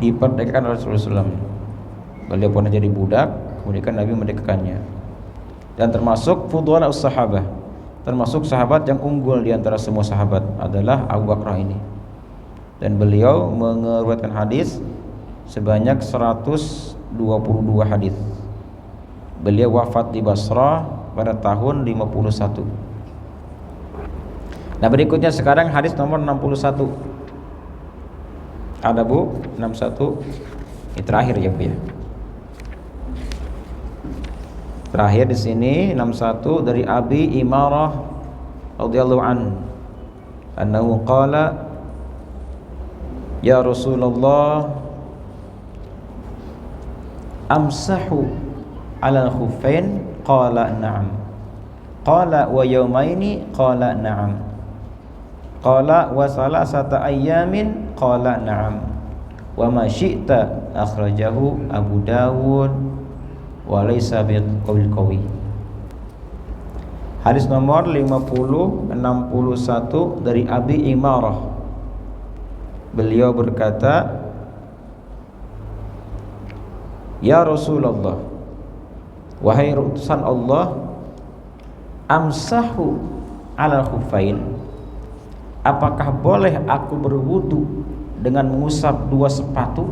diperdekakan oleh Rasulullah SAW. Beliau pernah jadi budak, kemudian Nabi merdekakannya. Dan termasuk fudhala us-sahabah, termasuk sahabat yang unggul di antara semua sahabat adalah Abu Bakrah ini. Dan beliau meriwayatkan hadis sebanyak 122 hadis. Beliau wafat di Basrah pada tahun 51. Nah, berikutnya sekarang hadis nomor 61. Ada, Bu? 61. Ini terakhir ya, Bu ya. Terakhir di sini 61 dari Abi Imarah radhiyallahu an, annahu qala, ya Rasulullah, amsahu ala al-khuffain? Qala na'am. Qala wa yawmaini? Qala na'am. Qala wa salasata ayyamin? Qala na'am. Wa ma syi'ta, akhrajahu Abu Dawud wa laysa biqaul qawi. Hadis nomor 61 dari Abi Imarah. Beliau berkata, ya Rasulullah, wahai utusan Allah, amsahu ala khuffain, apakah boleh aku berwudu dengan mengusap dua sepatu?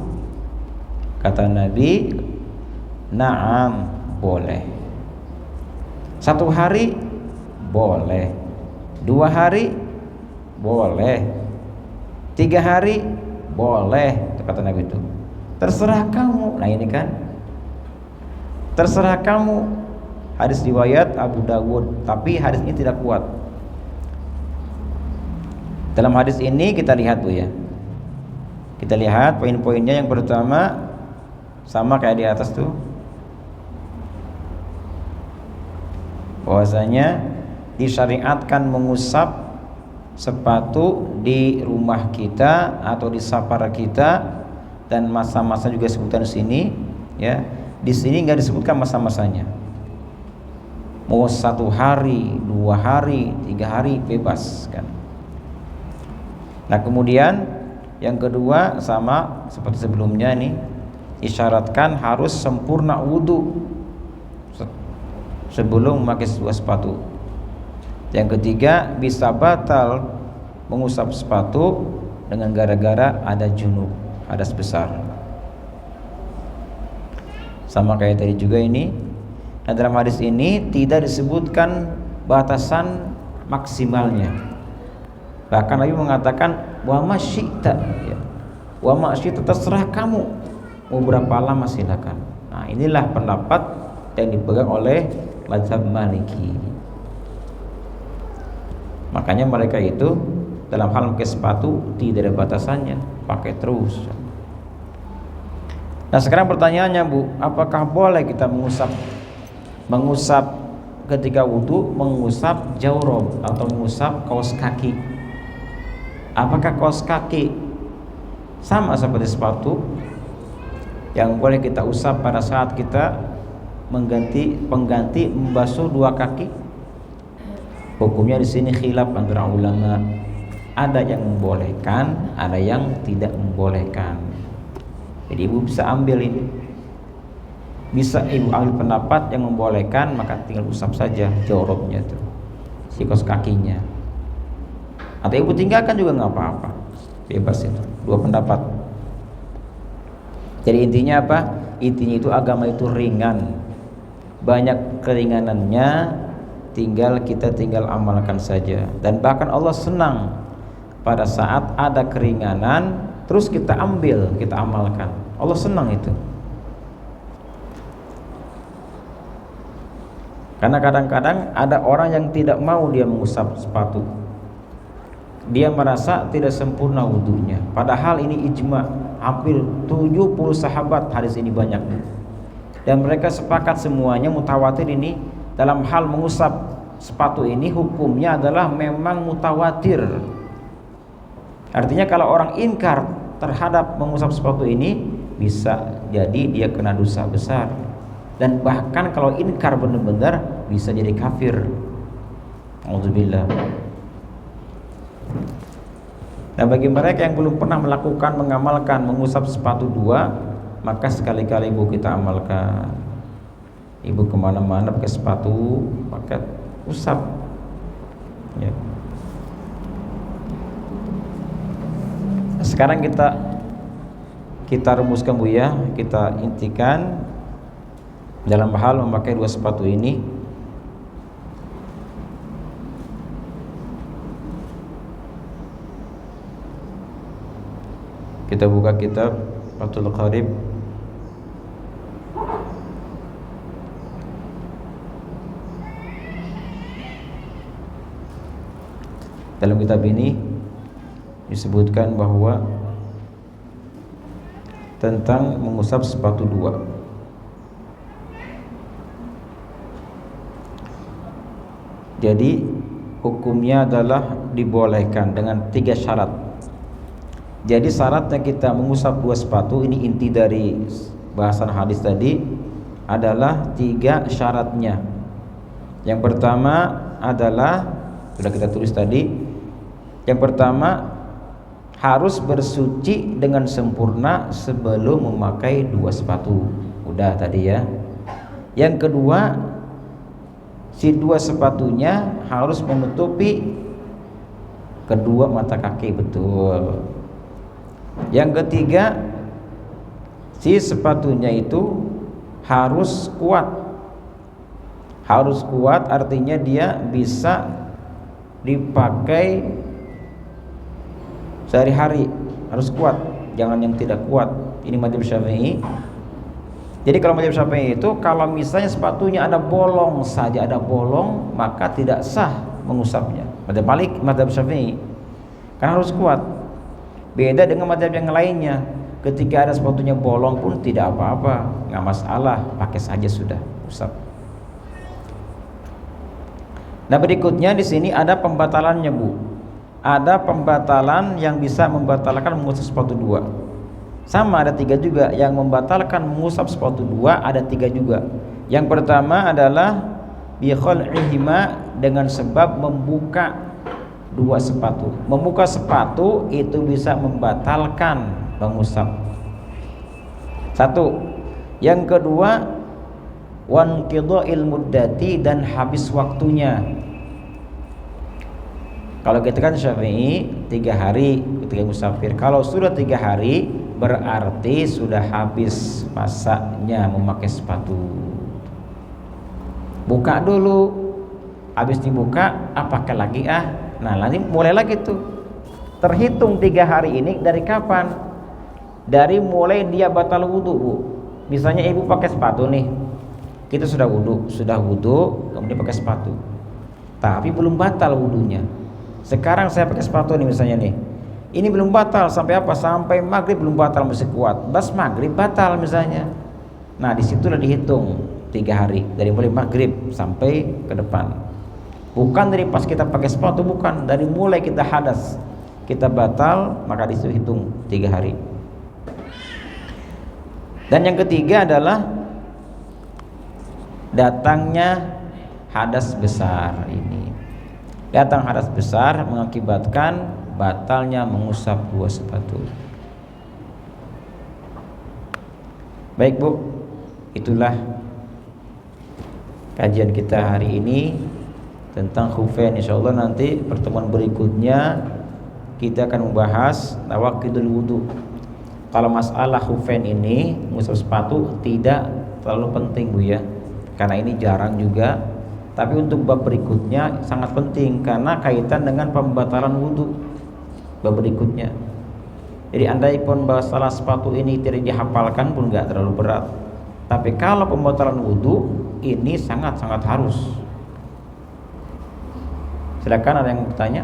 Kata Nabi, na'am, boleh. 1 hari boleh, 2 hari boleh, 3 hari boleh, kata Nabi itu. Terserah kamu. Nah, ini kan terserah kamu hadis riwayat Abu Dawud, tapi hadis ini tidak kuat. Dalam hadis ini kita lihat Bu ya. Kita lihat poin-poinnya. Yang pertama sama kayak di atas tuh, bahwasanya disyariatkan mengusap sepatu di rumah kita atau di safar kita, dan masa-masa juga disebutkan di sini ya. Di sini nggak disebutkan masa-masanya, mau 1 hari, 2 hari, 3 hari bebas kan. Nah kemudian yang kedua sama seperti sebelumnya nih, isyaratkan harus sempurna wudu sebelum memakai sebuah sepatu. Yang ketiga bisa batal mengusap sepatu dengan gara-gara ada junub, hadas besar. Sama kayak tadi juga ini. Nah dalam hadis ini tidak disebutkan batasan maksimalnya. Bahkan Nabi mengatakan wa masyita ya. Wa masyita, terserah kamu mau berapa lama silakan. Nah inilah pendapat yang dipegang oleh mazhab Maliki. Makanya mereka itu dalam hal memakai sepatu tidak ada batasannya, pakai terus. Nah sekarang pertanyaannya Bu, apakah boleh kita mengusap ketika wudu, mengusap jawrob atau mengusap kaos kaki? Apakah kaos kaki sama seperti sepatu yang boleh kita usap pada saat kita pengganti membasuh 2 kaki? Hukumnya di sini khilaf antara ulama. Ada yang membolehkan, ada yang tidak membolehkan. Jadi ibu bisa ambil ini. Bisa ibu ambil pendapat yang membolehkan, maka tinggal usap saja jorobnya tuh, si kaos kakinya. Atau ibu tinggalkan juga nggak apa-apa, bebas itu. 2 pendapat. Jadi intinya apa? Intinya itu agama itu ringan, banyak keringanannya, tinggal kita amalkan saja. Dan bahkan Allah senang pada saat ada keringanan terus kita ambil, kita amalkan. Allah senang itu. Karena kadang-kadang ada orang yang tidak mau dia mengusap sepatu. Dia merasa tidak sempurna wudunya. Padahal ini ijma, hampir 70 sahabat hadis ini banyak. Dan mereka sepakat semuanya, mutawatir ini dalam hal mengusap sepatu ini hukumnya adalah memang mutawatir. Artinya kalau orang inkar terhadap mengusap sepatu ini, bisa jadi dia kena dosa besar. Dan bahkan kalau inkar benar-benar bisa jadi kafir. Auzubillah. Nah bagi mereka yang belum pernah mengamalkan mengusap sepatu 2, maka sekali-kali ibu kita amalkan. Ibu kemana-mana pakai sepatu, pakai usap ya. Sekarang kita rumuskan Bu ya, kita intikan dalam hal memakai 2 sepatu ini. Kita buka kitab Fathul Qarib dalam kitab ini disebutkan bahwa tentang mengusap sepatu 2. Jadi hukumnya adalah dibolehkan dengan 3 syarat. Jadi syaratnya kita mengusap 2 sepatu, ini inti dari bahasan hadis tadi, adalah 3 syaratnya. Yang pertama adalah, sudah kita tulis tadi, yang pertama harus bersuci dengan sempurna sebelum memakai 2 sepatu. Udah tadi ya. Yang kedua, si 2 sepatunya harus menutupi kedua mata kaki, betul. Yang ketiga, si sepatunya itu harus kuat. Harus kuat artinya dia bisa dipakai sehari-hari, harus kuat, jangan yang tidak kuat. Ini mazhab Syafi'i. Jadi kalau mazhab Syafi'i itu kalau misalnya sepatunya ada bolong saja, ada bolong, maka tidak sah mengusapnya. Mazhab Malik, mazhab Syafi'i. Karena harus kuat. Beda dengan mazhab yang lainnya. Ketika ada sepatunya bolong pun tidak apa-apa, nggak masalah, pakai saja sudah, usap. Nah, berikutnya di sini ada pembatalannya, Bu. Ada pembatalan yang bisa membatalkan mengusap sepatu dua. Sama ada 3 juga yang membatalkan mengusap sepatu dua, ada 3 juga. Yang pertama adalah bi khal'ihima, dengan sebab membuka dua sepatu. Membuka sepatu itu bisa membatalkan mengusap. 1. Yang kedua, wanqidha'il muddati, dan habis waktunya. Kalau kita kan Syafi'i 3 hari ketika musafir. Kalau sudah 3 hari berarti sudah habis masanya memakai sepatu. Buka dulu, habis dibuka pakai lagi Nah, nanti mulai lagi tuh. Terhitung 3 hari ini dari kapan? Dari mulai dia batal wudu, Bu. Misalnya ibu pakai sepatu nih, kita sudah wudu, kemudian pakai sepatu, tapi belum batal wudunya. Sekarang saya pakai sepatu nih misalnya nih, ini belum batal sampai apa? Sampai maghrib belum batal, masih kuat. Bas maghrib batal misalnya. Nah, disitulah dihitung 3 hari dari mulai maghrib sampai ke depan. Bukan dari pas kita pakai sepatu, bukan, dari mulai kita hadas kita batal, maka disitu hitung 3 hari. Dan yang ketiga adalah datangnya hadas besar ini. Datang hadas besar mengakibatkan batalnya mengusap 2 sepatu. Baik, Bu, itulah kajian kita hari ini tentang khufain. Insyaallah nanti pertemuan berikutnya kita akan membahas nawaqidul wudu. Kalau masalah khufain ini, mengusap sepatu tidak terlalu penting, Bu, ya, karena ini jarang juga. Tapi untuk bab berikutnya sangat penting karena kaitan dengan pembatalan wudu. Bab berikutnya. Jadi andai pun masalah sepatu ini tidak dihafalkan pun nggak terlalu berat. Tapi kalau pembatalan wudu ini sangat-sangat harus. Silakan, ada yang bertanya?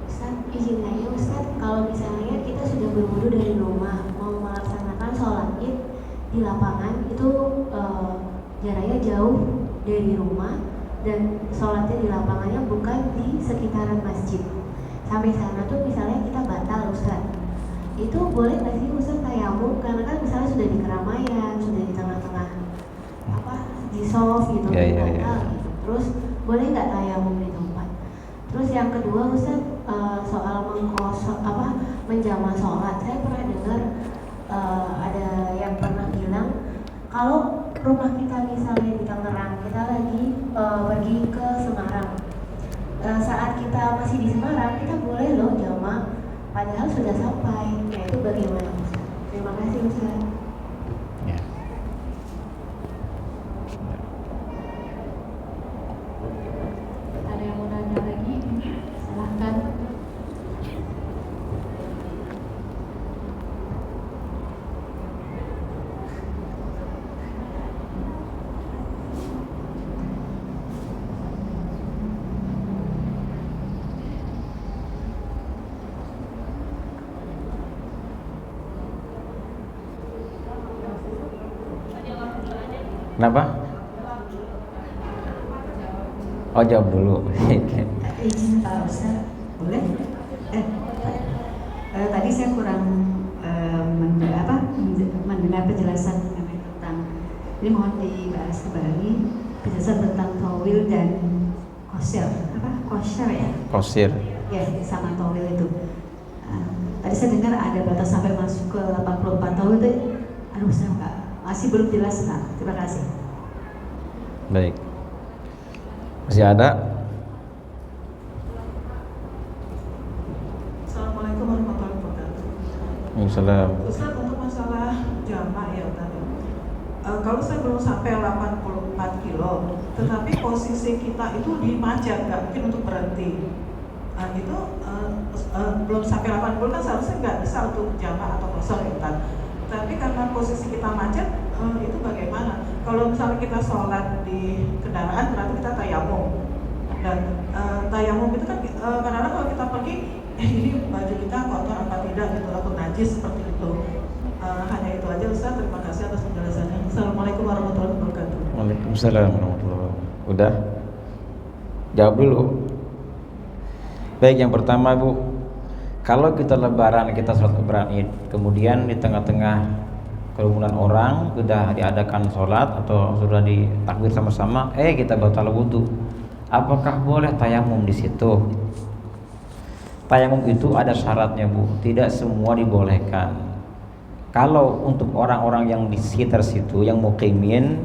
Ustaz, izin nanya Ustaz, kalau misalnya kita sudah berwudu dari rumah, mau melaksanakan sholat id di lapangan, itu jaraknya jauh dari rumah dan sholatnya di lapangannya bukan di sekitaran masjid. Sampai sana tuh misalnya kita batal, Ustaz. Itu boleh nggak sih Ustaz tayamum? Karena kan misalnya sudah di keramaian, sudah di tengah-tengah di soft gitu, Ya. gitu. Terus boleh nggak tayamum di tempat? Terus yang kedua Ustaz, soal menjama sholat. Saya pernah dengar ada yang pernah bilang kalau rumah kita misalnya di Tangerang, kita lagi pergi ke Semarang. Saat kita masih di Semarang, kita boleh loh jama, padahal sudah sampai. Nah, itu bagaimana Ustaz? Terima kasih Ustaz. Ya. Ada yang mau nanya lagi? Silahkan. Kenapa? Oh, jawab dulu. Izin Pak Ustaz, boleh? Tadi saya kurang mendengar penjelasan mengenai tentang ini, mohon dibahas kembali penjelasan tentang tawil dan kosir. Kosir ya? Kosir. Ya, sama tawil itu. Tadi saya dengar ada batas sampai masuk ke 84 tahun itu. Aduh, saya masih belum jelas, Pak. Terima kasih. Baik. Masih ada? Assalamualaikum warahmatullahi wabarakatuh. Waalaikumsalam. Ustaz, untuk masalah jamak ya tadi, kalau saya belum sampai 84 kilo, tetapi posisi kita itu di macet, nggak mungkin untuk berhenti. itu belum sampai 80 kan seharusnya nggak bisa untuk jamak atau kosor ya Ustaz. Tapi karena posisi kita macet, itu bagaimana? Kalau misalnya kita sholat di kendaraan berarti kita tayamum. Dan tayamum itu kan kadang-kadang kalau kita pergi, ini baju kita kotor apa tidak gitu, atau najis seperti itu. Hanya itu aja Ustaz, terima kasih atas penjelasannya. Assalamualaikum warahmatullahi wabarakatuh. Waalaikumsalam warahmatullahi wabarakatuh. Udah? Jawab dulu. Baik, yang pertama Bu, kalau kita lebaran, kita sholat lebaran Id, kemudian di tengah-tengah kerumunan orang sudah diadakan sholat atau sudah ditakbir sama-sama, kita batal wudu, apakah boleh tayamum di situ? Tayamum itu ada syaratnya Bu, tidak semua dibolehkan. Kalau untuk orang-orang yang di sekitar situ, yang muqimin,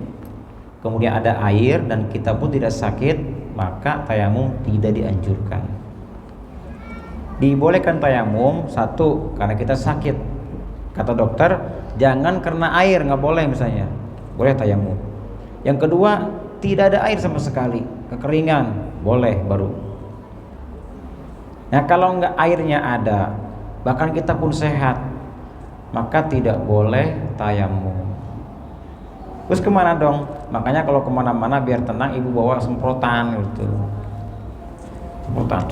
kemudian ada air dan kita pun tidak sakit, maka tayamum tidak dianjurkan. Dibolehkan tayamum, satu, karena kita sakit. Kata dokter, jangan karena air, nggak boleh misalnya. Boleh tayamum. Yang kedua, tidak ada air sama sekali, kekeringan, boleh baru. Nah kalau nggak airnya ada, bahkan kita pun sehat, maka tidak boleh tayamum. Terus kemana dong? Makanya kalau kemana-mana biar tenang, ibu bawa semprotan gitu. Semprotan.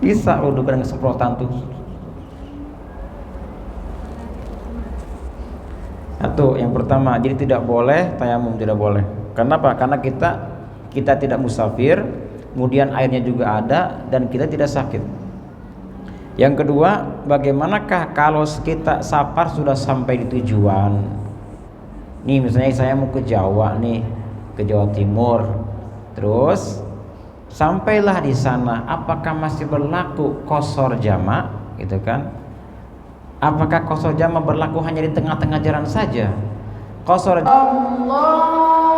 Bisa wudhu dengan semprotan tuh. Satu, yang pertama, jadi tidak boleh tayamum, tidak boleh. Kenapa? Karena kita tidak musafir, kemudian airnya juga ada dan kita tidak sakit. Yang kedua, bagaimanakah kalau kita safar sudah sampai di tujuan? Nih misalnya saya mau ke Jawa nih, ke Jawa Timur, terus sampailah di sana, apakah masih berlaku qashar jamak, gitu kan? Apakah qashar jamak berlaku hanya di tengah-tengah jalan saja? Qashar Allah